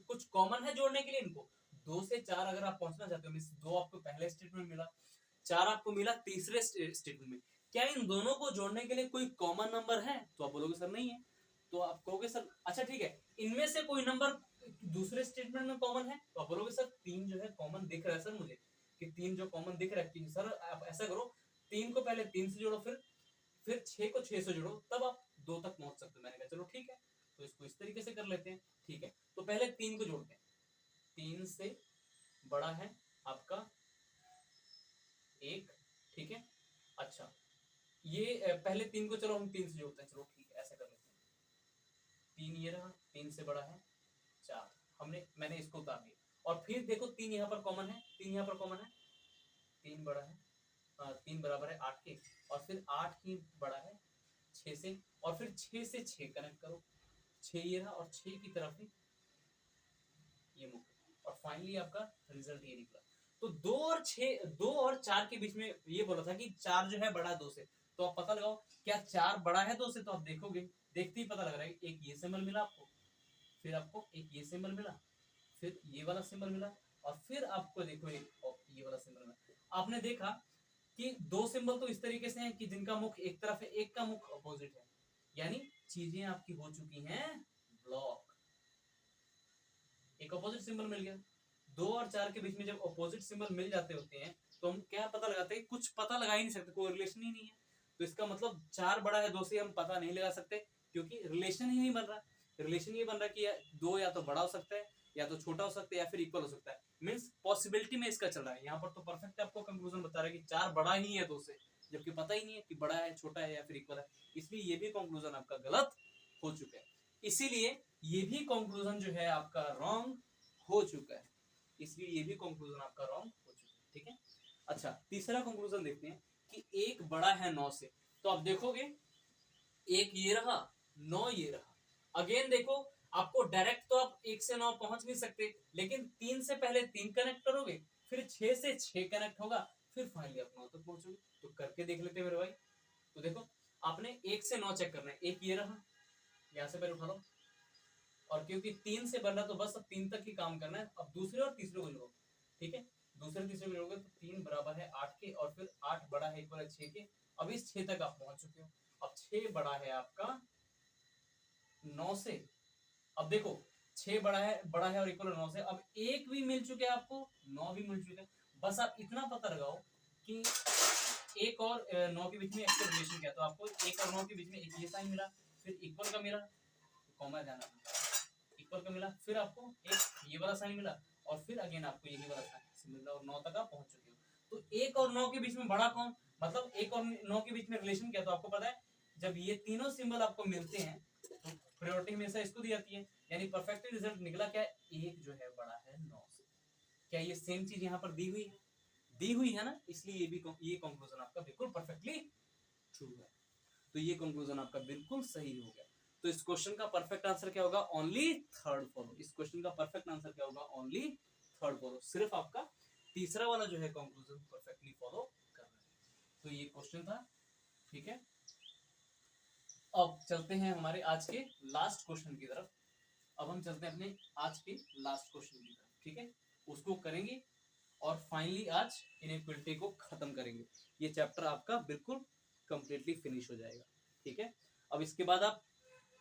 कुछ कॉमन है जोड़ने के लिए इनको। दो से चार अगर आप पहुंचना चाहते हो, दो आपको पहले स्टेटमेंट मिला, चार आपको मिला तीसरे स्टेटमेंट में, क्या इन दोनों को जोड़ने के लिए कोई कॉमन नंबर है। तो आप बोलोगे सर नहीं है। तो आप कहोगे सर अच्छा ठीक है, इनमें से कोई नंबर दूसरे स्टेटमेंट में कॉमन है। तो आप बोलोगे सर तीन जो है कॉमन दिख रहा है सर मुझे, कि तीन जो कॉमन दिख रहा है। सर आप ऐसा करो, तीन को पहले तीन से जोड़ो, फिर छह को छह से जोड़ो, तब आप दो तक पहुंच सकते हो। मैंने कहा चलो ठीक है, तो इसको इस तरीके से कर लेते हैं। ठीक है, तो पहले तीन को जोड़ते हैं। तीन से बड़ा है आपका एक, ठीक है। अच्छा ये पहले तीन को चलो हम तीन से जोड़ते हैं, चलो ठीक है ऐसा कर लेते हैं। तीन ये रहा, तीन से बड़ा है चार, मैंने इसको उतार दिया। और फिर देखो तीन यहाँ पर कॉमन है, तीन यहाँ पर कॉमन है, तीन बड़ा है, तीन बराबर है आठ के, और फिर आठ ही बड़ा है छह से, और फिर छह से छह कनेक्ट करो, छह ये रहा, और छह की तरफ ही ये मुख्य, और फाइनली आपका रिजल्ट ये निकला। तो दो और चार के बीच में ये बोला था कि चार जो है बड़ा दो से। तो आप पता लगाओ क्या चार बड़ा है दो से। तो आप देखोगे, देखते ही पता लग रहा है, एक ये सिंबल मिला आपको, फिर आपको एक ये सिंबल मिला, फिर ये वाला सिंबल मिला, और फिर आपको देखो एक ये वाला सिंबल मिला। आपने देखा कि दो सिंबल तो इस तरीके से हैं कि जिनका मुख एक तरफ है, एक का मुख अपोजिट है, यानी चीजें आपकी हो चुकी हैं ब्लॉक। एक अपोजिट सिंबल मिल गया। दो और चार के बीच में जब अपोजिट सिंबल मिल जाते होते हैं तो हम क्या पता लगाते हैं, कुछ पता लगा ही नहीं सकते, कोई रिलेशन ही नहीं है। तो इसका मतलब चार बड़ा है दो से हम पता नहीं लगा सकते, क्योंकि रिलेशन ही नहीं बन रहा। रिलेशन ये बन रहा कि दो या तो बड़ा हो सकता है, या तो छोटा हो सकता है, या फिर इक्वल हो सकता है। मीन्स पॉसिबिलिटी में इसका चल रहा है। यहाँ पर तो परफेक्ट आपको कंक्लूजन बता रहा है कि चार बड़ा ही है दो से, जबकि पता ही नहीं है कि बड़ा है छोटा है या फिर इक्वल है। इसलिए ये भी कंक्लूजन आपका गलत हो चुका है। इसीलिए ये भी कंक्लूजन जो है आपका रॉन्ग हो चुका है। इसलिए ये भी कंक्लूजन आपका रॉन्ग हो चुका है। ठीक है, अच्छा तीसरा कंक्लूजन देखते हैं कि एक बड़ा है नौ से। तो आप देखोगे एक ये रहा, नौ ये रहा। अगेन देखो, आपको डायरेक्ट तो आप एक से नौ पहुंच नहीं सकते, लेकिन तीन से पहले तीन कनेक्ट करोगे, फिर छह से छह कनेक्ट होगा, फिर फाइनली आप नौ तक पहुंचोगे। तो करके देख लेते हैं मेरे भाई। तो देखो आपने एक से नौ चेक करना है, एक ये रहा, यहां से पहले उठा लो, और क्योंकि तीन से बन रहा तो बस अब तीन तक ही काम करना है। अब दूसरे और तीसरे को जोड़ो, ठीक है, दूसरे तीसरे को जोड़ोगे तो तीन बराबर है आठ के, और फिर आठ बड़ा है इक्वल है छह के। अब इस छह तक आप पहुंच चुके हो। अब छह बड़ा है आपका नौ से। अब देखो छह बड़ा है और इक्वल है नौ से। अब एक भी मिल चुके हैं आपको, नौ भी मिल चुके हैं। बस आप इतना पता लगाओ कि एक और नौ के बीच में एक्स्ट्रा रिलेशन क्या। तो आपको एक और नौ के बीच में एक ये साइन मिला, फिर इक्वल का मिला, कॉमा ध्यान रखना, इक्वल का मिला, फिर आपको एक ये वाला साइन मिला, और फिर अगेन आपको यही वाला साइन मिला, और नौ तक आप पहुंच चुके हो। तो एक और नौ के बीच में बड़ा कौन, मतलब एक और नौ के बीच में रिलेशन क्या। तो आपको पता है जब ये तीनों सिंबल आपको मिलते हैं तो प्रायोरिटी हमेशा इसको दी जाती है। यानी परफेक्ट रिजल्ट निकला क्या, एक जो है बड़ा है नौ से। क्या ये सेम चीज यहाँ पर दी हुई है, दी हुई है ना, इसलिए ये कंक्लूजन आपका बिल्कुल परफेक्टली ट्रू है। तो ये कंक्लूजन आपका बिल्कुल सही हो गया। तो इस क्वेश्चन का परफेक्ट आंसर क्या होगा, ओनली थर्ड फॉलो। इस क्वेश्चन का परफेक्ट आंसर क्या होगा, ओनली थर्ड फॉलो। सिर्फ आपका तीसरा वाला जो है कंक्लूजन परफेक्टली फॉलो कर रहा है। तो ये क्वेश्चन था, ठीक है। अब चलते हैं हमारे आज के लास्ट क्वेश्चन की तरफ। अब हम चलते हैं अपने आज के लास्ट क्वेश्चन की तरफ, ठीक है। उसको करेंगे और फाइनली आज इनइक्वालिटी को खत्म करेंगे। ये चैप्टर आपका बिल्कुल कंप्लीटली फिनिश हो जाएगा, ठीक है। अब इसके बाद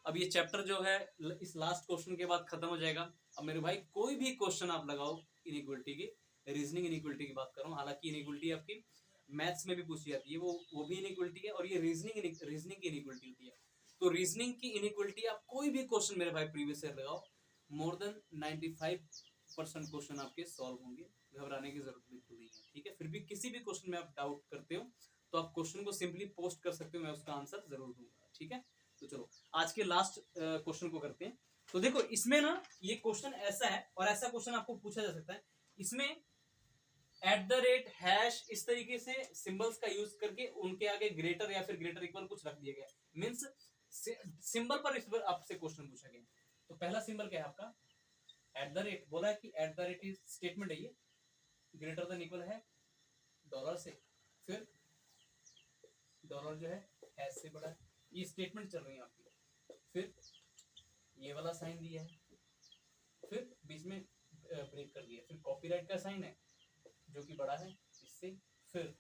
अब ये चैप्टर जो है इस लास्ट क्वेश्चन के बाद खत्म हो जाएगा। अब मेरे भाई कोई भी क्वेश्चन आप लगाओ इनइक्वालिटी की, रीजनिंग इनइक्वालिटी की बात करूं, हालांकि इनइक्वालिटी आपकी मैथ्स में भी पूछी जाती है, वो भी इनइक्वालिटी है, और ये रीजनिंग की इनइक्वालिटी होती है। तो रीजनिंग की इनइक्वालिटी आप कोई भी क्वेश्चन मेरे भाई प्रीवियस ईयर लगाओ, मोर देन 95 100% क्वेश्चन आपके सॉल्व होंगे, घबराने की जरूरत बिल्कुल नहीं है, ठीक है। फिर भी किसी भी क्वेश्चन में आप डाउट करते हो तो आप क्वेश्चन को सिंपली पोस्ट कर सकते हो, मैं उसका आंसर जरूर दूंगा, ठीक है। तो चलो आज के लास्ट क्वेश्चन को करते हैं। तो देखो इसमें ना ये क्वेश्चन ऐसा है, और ऐसा क्वेश्चन आपको पूछा जा सकता है इसमें @ इस तरीके से सिंबल्स का यूज करके उनके आगे ग्रेटर या फिर ग्रेटर इक्वल कुछ रख दिया गया, मींस सिंबल पर इस पर आपसे क्वेश्चन पूछा गया। तो पहला सिंबल क्या है आपका, @ बोला है कि @ स्टेटमेंट है, ये ग्रेटर देन इक्वल है डॉलर से, फिर डॉलर जो है हैश से बड़ा है, ये स्टेटमेंट चल रही है आपकी। फिर ये वाला साइन दिया है, फिर बीच में ब्रेक कर दिया, फिर कॉपीराइट का साइन है जो कि बड़ा है इससे, फिर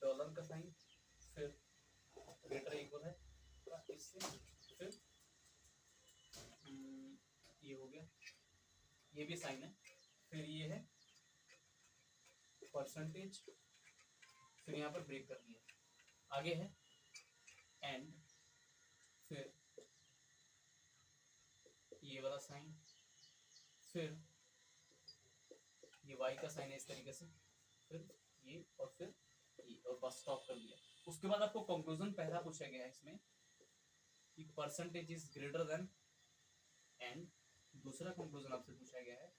डॉलर का साइन, फिर ग्रेटर इक्वल है इससे, फिर ये हो गया, ये भी साइन है, फिर ये है परसेंटेज, फिर यहाँ पर ब्रेक कर दिया, आगे है एंड, फिर ये वाला साइन, फिर ये वाई का साइन है इस तरीके से, फिर ये और फिर ये, और बस स्टॉप कर दिया। उसके बाद आपको कंक्लूजन पहला पूछा गया है इसमें कि percentage is greater then and, दूसरा कंक्लूजन आपसे पूछा गया है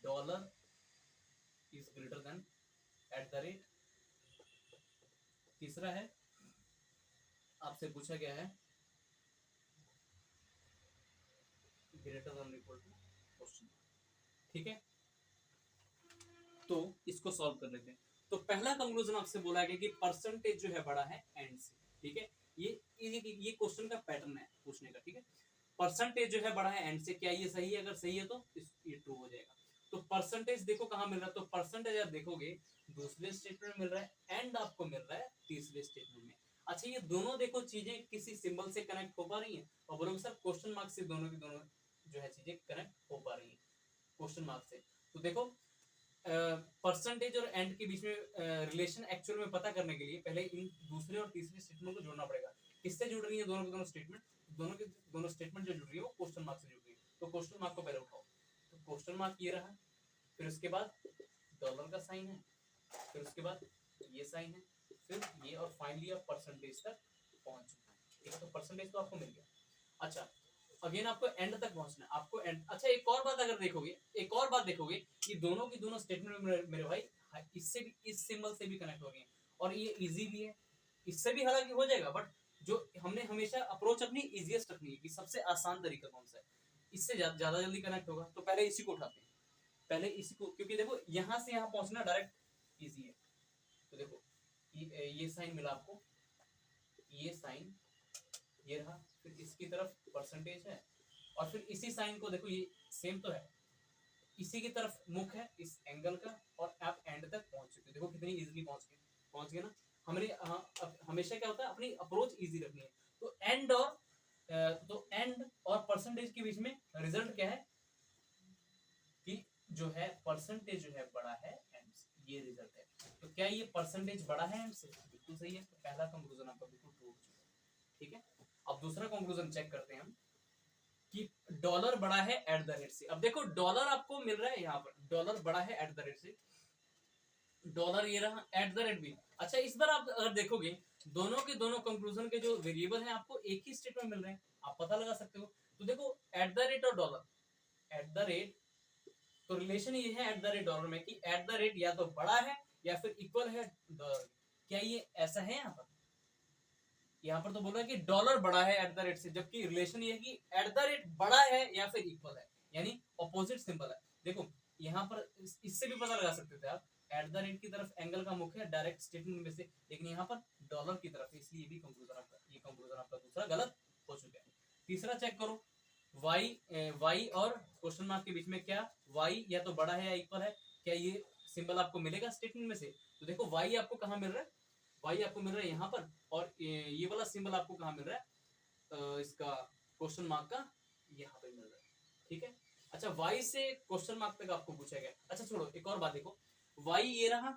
डॉलर इज ग्रेटर देन @, तीसरा है आपसे पूछा गया है greater than equal to question, ठीक है। तो इसको सॉल्व कर लेते हैं। तो पहला कंक्लूजन आपसे बोला गया कि परसेंटेज जो है बड़ा है एंड से, ठीक है। ये क्वेश्चन का पैटर्न है पूछने का, ठीक है। परसेंटेज जो है बड़ा है एंड से, क्या ये सही है? अगर सही है तो ये ट्रू हो जाएगा। तो परसेंटेज देखो कहाँ मिल रहा है, तो परसेंटेज आप देखोगे दूसरे स्टेटमेंट में मिल रहा है, एंड आपको मिल रहा है तीसरे स्टेटमेंट में। अच्छा ये दोनों देखो चीजें किसी सिंबल से कनेक्ट हो पा रही हैं, और बोलोगे सर क्वेश्चन मार्क से दोनों की दोनों जो है चीजें कनेक्ट हो पा रही है क्वेश्चन मार्क से। तो देखो परसेंटेज और एंड के बीच में रिलेशन एक्चुअल में पता करने के लिए पहले इन दूसरे और तीसरे स्टेटमेंट को जोड़ना पड़ेगा। किससे जुड़ रही है दोनों की दोनों स्टेटमेंट? दोनों के दोनों स्टेटमेंट जो जुड़ रही है वो क्वेश्चन मार्क से जुड़ रही है। तो क्वेश्चन मार्क को पहले उठाओ, तो क्वेश्चन मार्क ये रहा, फिर उसके बाद डॉलर का साइन है, फिर उसके बाद ये साइन है, फिर ये, और फाइनली आप परसेंटेज तक पहुंच चुके हैं। ठीक है, तो परसेंटेज तो आपको मिल गया। अच्छा अगेन आपको एंड तक पहुंचना है, आपको एंड। अच्छा एक और बात अगर देखोगे, एक और बात देखोगे कि दोनों की दोनों स्टेटमेंट मेरे भाई इससे भी, इस सिंबल से भी कनेक्ट हो रही है, और ये इजी भी है, इससे भी हालांकि हो जाएगा, बट जो हमने हमेशा अप्रोच अपनी इजीएस्ट रखनी है कि सबसे आसान तरीका कौन सा है, इससे ज्यादा जल्दी कनेक्ट होगा। तो पहले इसी को उठाते हैं, पहले इसी को, क्योंकि देखो यहाँ से यहाँ पहुंचना डायरेक्ट इजी है। तो देखो ये साइन मिला आपको, ये साइन ये रहा, फिर इसकी तरफ परसेंटेज है, और फिर इसी साइन को देखो ये सेम तो है, इसी की तरफ मुख है इस एंगल का, और आप एंड तक पहुंच चुके। देखो कितनी इजीली पहुंच गए ना। हमने हमेशा क्या होता है अपनी अप्रोच इजी रखनी है। तो एंड और परसेंटेज के बीच में रिजल्ट क्या है कि जो है परसेंटेज जो है बड़ा है एंड से, ये रिजल्ट है। तो क्या ये परसेंटेज बड़ा है एंड से? बिल्कुल सही है। तो पहला कंक्लूजन आपका बिल्कुल ट्रू हो चुका है, ठीक है। अब दूसरा कंक्लूजन चेक करते हैं हम कि डॉलर बड़ा है @ से। अब देखो डॉलर आपको मिल रहा है यहाँ पर, डॉलर बड़ा है @ से, डॉलर ये रहा, @ भी। अच्छा इस बार आप अगर देखोगे दोनों के दोनों कंक्लूजन के जो वेरिएबल हैं आपको एक ही स्टेटमेंट मिल रहे हैं, आप पता लगा सकते हो। तो देखो @ और डॉलर, @ तो रिलेशन ये है $डॉलर में कि @ या तो बड़ा है या फिर इक्वल है डॉलर। क्या ये ऐसा है? यहाँ पर तो बोल रहा है कि डॉलर बड़ा है @ से, जबकि रिलेशन ये है कि @ बड़ा है या फिर इक्वल है, यानी ऑपोजिट सिंबल है। देखो यहाँ पर इससे भी पता लगा सकते थे आप, @ की तरफ एंगल का मुख्य है डायरेक्ट स्टेटमेंट में से, लेकिन यहाँ पर डॉलर की तरफ, इसलिए भी कंक्लूजन आपका दूसरा गलत हो चुका है। तीसरा चेक करो, y और क्वेश्चन मार्क के बीच में क्या y या तो बड़ा है या इक्वल है, क्या ये सिंबल आपको मिलेगा स्टेटमेंट में से? तो देखो y आपको कहाँ मिल रहा है, y आपको मिल रहा है यहाँ पर, और ये वाला सिंबल आपको कहाँ मिल रहा है, इसका क्वेश्चन मार्क का यहाँ पे मिल रहा है, ठीक है। अच्छा y से क्वेश्चन मार्क तक आपको पूछा गया। अच्छा छोड़ो, एक और बात देखो, y ये रहा,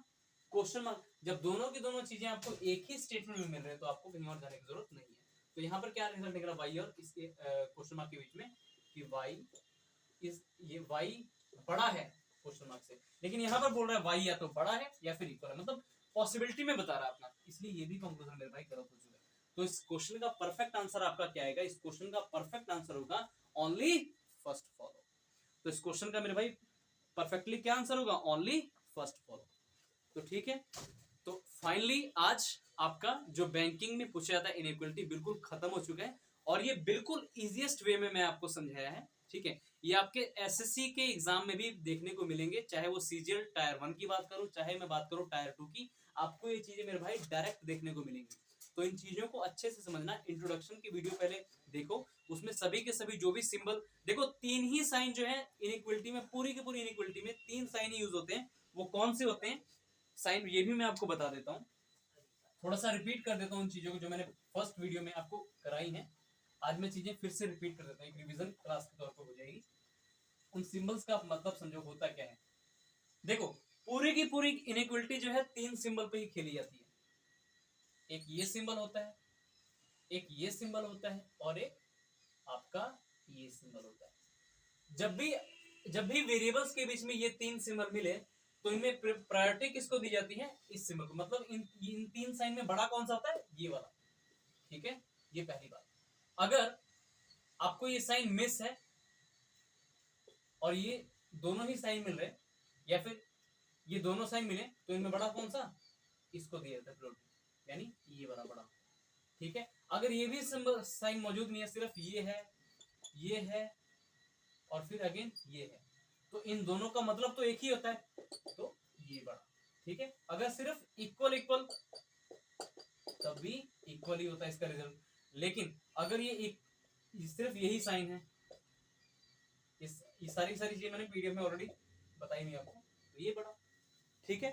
क्वेश्चन मार्क, जब दोनों की दोनों चीजें आपको एक ही स्टेटमेंट में मिल रहे हैं तो आपको कहीं और जाने की जरूरत नहीं है। तो यहाँ पर क्या रिजल्ट निकला y और इसके क्वेश्चन मार्क के बीच में कि y ये y बड़ा है क्वेश्चन मार्क से, लेकिन यहाँ पर बोल रहा है y या तो बड़ा है या फिर इक्वल है, मतलब पॉसिबिलिटी में बता रहा है अपना, इसलिए ये भी कंक्लूजन मेरे भाई गलत हो चुका है। तो इस क्वेश्चन का परफेक्ट आंसर आपका क्या आएगा? इस क्वेश्चन का परफेक्ट आंसर होगा ओनली फर्स्ट फॉलो। तो इस क्वेश्चन का मेरे भाई परफेक्टली क्या आंसर होगा? Only first follow. तो ठीक है, तो फाइनली आज आपका जो बैंकिंग में पूछा जाता है इनइक्वालिटी बिल्कुल खत्म हो चुका है, और ये बिल्कुल इजीएस्ट वे में मैं आपको समझाया है। ठीक है, ये आपके एसएससी के एग्जाम में भी देखने को मिलेंगे, चाहे वो सीजीएल टायर 1 की बात करूं, चाहे मैं बात करूं टायर 2 की, आपको ये चीजें मेरे भाई डायरेक्ट देखने को मिलेंगी। तो इन चीजों को अच्छे से समझना। इंट्रोडक्शन की वीडियो पहले देखो, उसमें सभी के सभी जो भी सिंबल देखो, 3 ही साइन जो है इनइक्वालिटी में, पूरी की पूरी इनइक्वालिटी में 3 साइन ही यूज होते हैं। वो कौन से होते हैं साइन, ये भी मैं आपको बता देता हूँ। थोड़ा सा रिपीट कर देता हूँ उन चीजों को जो मैंने फर्स्ट वीडियो में आपको कराई है। आज मैं चीजें फिर से रिपीट कर देता हूँ, एक रिवीजन क्लास के तौर पर हो जाएगी। उन सिंबल्स का मतलब समझो होता क्या है। देखो, पूरी की पूरी इनइक्वालिटी जो है 3 सिंबल पे ही खेली जाती है। एक ये सिंबल होता है, एक ये सिंबल होता है, और एक आपका ये सिंबल होता है। जब भी वेरिएबल्स के बीच में ये 3 सिंबल मिले, तो इनमें प्रायोरिटी किसको दी जाती है? इस सिंबल को। मतलब इन 3 साइन में बड़ा कौन सा होता है? ये वाला। ठीक है, ये पहली बात। अगर आपको ये साइन मिस है और ये दोनों ही साइन मिल रहे, या फिर ये दोनों साइन मिले, तो इनमें बड़ा कौन सा? इसको दिया जाता है प्रायोरिटी, यानी ये वाला बड़ा। ठीक है, अगर ये भी सिंबल साइन मौजूद नहीं है, सिर्फ ये है और फिर अगेन ये है, तो इन दोनों का मतलब तो एक ही होता है, तो ये बड़ा। ठीक है, अगर सिर्फ इक्वल इक्वल, तब भी इक्वल ही होता है इसका रिजल्ट। लेकिन अगर ये सिर्फ यही साइन है, ये सारी चीजें मैंने पीडीएफ में ऑलरेडी बताई हुई आपको, तो ये बड़ा। ठीक है,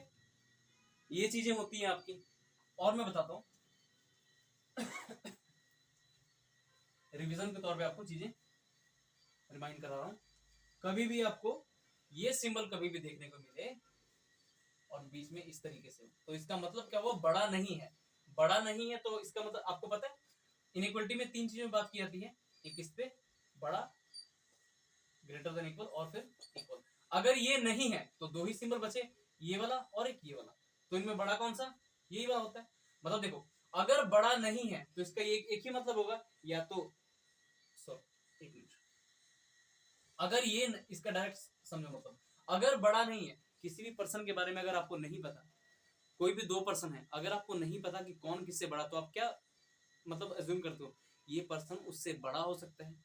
ये चीजें होती हैं आपकी। और मैं बताता हूं रिवीजन के तौर पे आपको चीजें रिमाइंड करा रहा हूं। कभी भी आपको ये सिंबल कभी भी देखने को मिले और बीच में इस तरीके से, तो इसका मतलब क्या? वो बड़ा नहीं है। बड़ा नहीं है तो इसका मतलब आपको पता है इनइक्वालिटी में 3 चीजों में बात की जाती है। एक इस पे बड़ा, ग्रेटर देन इक्वल, और फिर इक्वल। अगर ये नहीं है तो 2 ही सिंबल बचे, ये वाला और एक ये वाला। तो इनमें बड़ा कौन सा? यही वाला होता है। मतलब देखो, अगर बड़ा नहीं है तो इसका एक ही मतलब होगा, या तो एक मिनट, अगर ये इसका डायरेक्ट समझो मतलब, अगर बड़ा नहीं है, किसी भी पर्सन के बारे में अगर आपको नहीं पता, कोई भी 2 पर्सन है, अगर आपको नहीं पता कि कौन किससे बड़ा, तो आप क्या मतलब अज्यूम करते हो? ये पर्सन उससे बड़ा हो सकता है,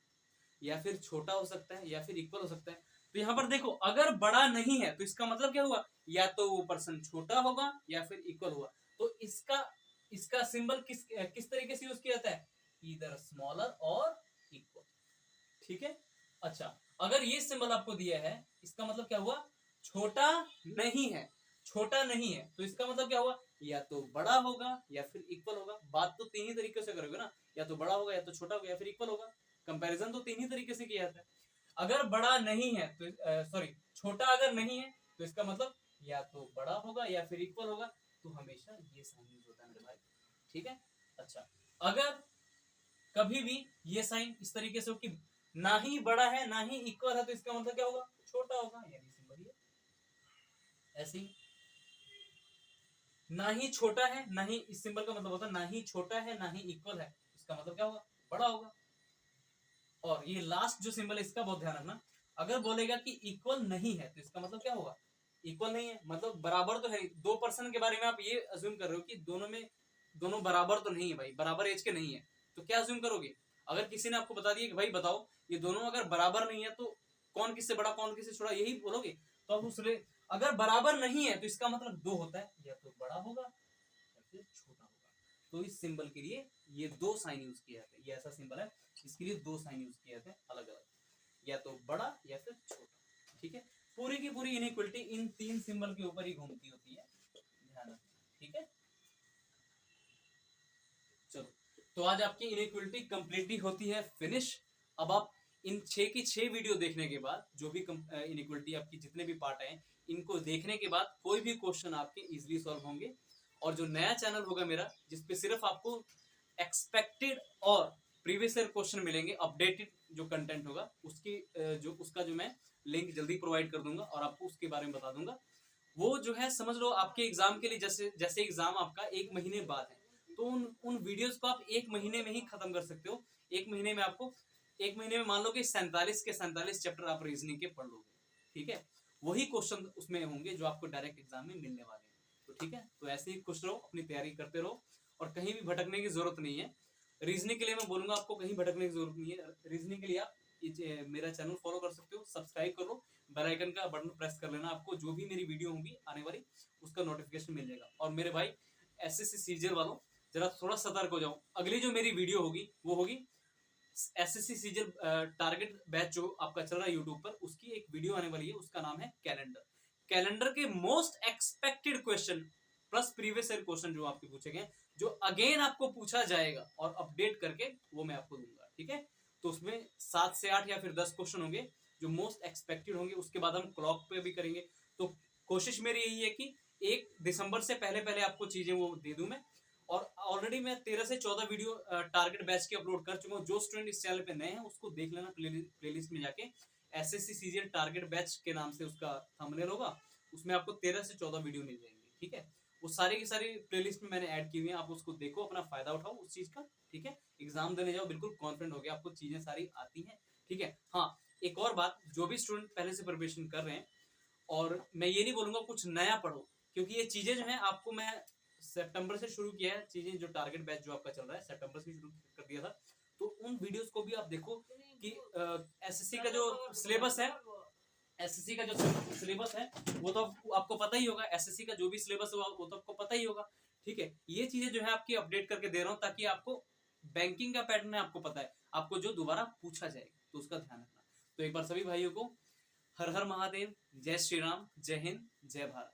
या फिर छोटा हो सकता है, या फिर इक्वल हो सकता है। तो यहाँ पर देखो, अगर बड़ा नहीं है तो इसका मतलब क्या हुआ? या तो वो पर्सन छोटा होगा या फिर इक्वल होगा। तो इसका सिंबल किस तरीके से यूज किया जाता है? इधर स्मॉलर और इक्वल। ठीक है, अच्छा, अगर ये सिंबल आपको दिया है, इसका मतलब क्या हुआ? छोटा नहीं है। छोटा नहीं है तो इसका मतलब क्या हुआ? या तो बड़ा होगा या फिर इक्वल होगा। बात तो 3 ही तरीके से करोगे ना, या तो बड़ा होगा, या तो छोटा होगा, या फिर इक्वल होगा। कंपैरिजन तो 3 ही तरीके से किया जाता है। अगर बड़ा नहीं है तो सॉरी, छोटा अगर नहीं है तो इसका मतलब या तो बड़ा होगा या फिर इक्वल होगा। तो हमेशा ये साइन यूज होता है मेरे भाई। ठीक है, अच्छा, अगर कभी भी ये साइन इस तरीके से हो कि ना ही बड़ा है ना ही इक्वल है, तो इसका मतलब क्या होगा? छोटा होगा, यानी सिंबल ये ऐसे ही। ना ही छोटा है ना ही, इस सिंबल का मतलब होता है ना ही छोटा है ना ही इक्वल है, इसका मतलब क्या होगा? बड़ा होगा। और ये लास्ट जो सिंबल है इसका बहुत ध्यान रखना, अगर बोलेगा कि इक्वल नहीं है तो इसका मतलब क्या होगा? इक्वल नहीं है मतलब बराबर तो है। 2 पर्सन के बारे में आप ये अज्यूम कर रहे हो कि दोनों बराबर तो नहीं है भाई, बराबर एज के नहीं है, तो क्या अज्यूम करोगे? अगर किसी ने आपको बता दिया कि भाई बताओ ये दोनों अगर बराबर नहीं है तो कौन किससे बड़ा कौन किससे छोटा, यही बोलोगे। तो आप अगर बराबर नहीं है तो इसका मतलब 2 होता है, या तो बड़ा होगा या फिर छोटा होगा। तो इस सिंबल के लिए ये 2 साइन यूज किया जाता है। ये ऐसा सिंबल है, इसके लिए 2 साइन यूज किए जाते हैं अलग अलग, या तो बड़ा या फिर छोटा। ठीक है, पूरी की पूरी इनइक्वालिटी इन 3 सिंबल के ऊपर ही घूमती होती है, ध्यान रखना। ठीक है, चलो, तो आज आपकी इनइक्वालिटी कंप्लीटली होती है फिनिश। अब आप इन 6 की 6 वीडियो देखने के बाद, जो भी इनइक्वालिटी आपकी जितने भी पार्ट हैं, इनको देखने के बाद कोई भी क्वेश्चन आपके इजीली सॉल्व होंगे। और जो नया चैनल होगा मेरा, जिसपे सिर्फ आपको एक्सपेक्टेड और प्रीवियस ईयर क्वेश्चन मिलेंगे, अपडेटेड जो कंटेंट होगा उसकी उसका जो मैं लिंक जल्दी प्रोवाइड कर दूंगा और आपको उसके बारे में बता दूंगा। वो जो है समझ लो आपके एग्जाम के लिए, जैसे जैसे एग्जाम आपका 1 महीने बाद है, तो उन वीडियोस को आप 1 महीने में ही खत्म कर सकते हो। 1 महीने में आपको 1 महीने में मान लो कि 47 के 47 चैप्टर आप रीजनिंग के पढ़ लोगे, ठीक है। वही क्वेश्चन उसमें होंगे जो आपको डायरेक्ट एग्जाम में मिलने वाले हैं। तो ठीक है, तो ऐसे ही खुश रहो, अपनी तैयारी करते रहो और कहीं भी भटकने की जरूरत नहीं है। रीजनिंग के लिए मैं बोलूंगा आपको कहीं भटकने की जरूरत नहीं है। रीजनिंग के लिए आप मेरा चैनल फॉलो कर सकते हो, सब्सक्राइब कर लो, बेल आइकन का बटन प्रेस कर लेना, आपको जो भी मेरी वीडियो होगी आने वाली उसका नोटिफिकेशन मिल जाएगा। और मेरे भाई एसएससी सीजीएल वालों, जरा थोड़ा सतर्क हो जाओ। अगली जो मेरी वीडियो होगी वो होगी एसएससी सीजीएल टारगेट बैच जो आपका चल रहा है यूट्यूब पर, उसकी एक वीडियो आने वाली है, उसका नाम है कैलेंडर। कैलेंडर के most expected question plus previous year question जो आपके पूछे गए, जो अगेन आपको पूछा जाएगा और अपडेट करके वो मैं आपको दूंगा, ठीक है। तो उसमें 7 से 8 या फिर 10 क्वेश्चन होंगे जो मोस्ट एक्सपेक्टेड होंगे। उसके बाद हम क्लॉक पे भी करेंगे। तो कोशिश मेरी यही है कि 1 दिसंबर से पहले पहले आपको चीजें वो दे दूं मैं। और ऑलरेडी मैं 13 से 14 वीडियो टारगेट बैच की अपलोड कर चुका हूँ। जो स्टूडेंट इस चैनल पे नए हैं उसको देख लेना, प्लेलिस्ट में जाके एसएससी सीजीएल टारगेट बैच के नाम से उसका थंबनेल होगा, उसमें आपको 13 से 14 वीडियो मिल जाएंगे, ठीक है। वो सारी की सारी प्लेलिस्ट में मैंने ऐड की हुई है, आप उसको देखो, अपना फायदा उठाओ उस चीज का, ठीक है। एग्जाम देने जाओ बिल्कुल कॉन्फिडेंट हो गया, आपको चीजें सारी आती हैं, ठीक है। हाँ, एक और बात, जो भी स्टूडेंट पहले से प्रिपरेशन कर रहे हैं, और मैं ये नहीं बोलूंगा कुछ नया पढ़ो, क्योंकि ये चीजें जो है आपको मैं सितंबर से शुरू किया है चीजें, जो टारगेट बैच जो आपका चल रहा है सितंबर से शुरू कर दिया था। तो उन वीडियोस को भी आप देखो कि एसएससी का जो सिलेबस है, एसएससी का जो सिलेबस है वो तो आपको पता ही होगा। एसएससी का जो भी सिलेबस है वो तो आपको पता ही होगा, ठीक है। ये चीजें जो है आपकी अपडेट करके दे रहा हूँ ताकि आपको बैंकिंग का पैटर्न है, आपको पता है, आपको जो दोबारा पूछा जाएगा तो उसका ध्यान रखना। तो एक बार सभी भाइयों को हर हर महादेव, जय श्री राम, जय हिंद, जय भारत।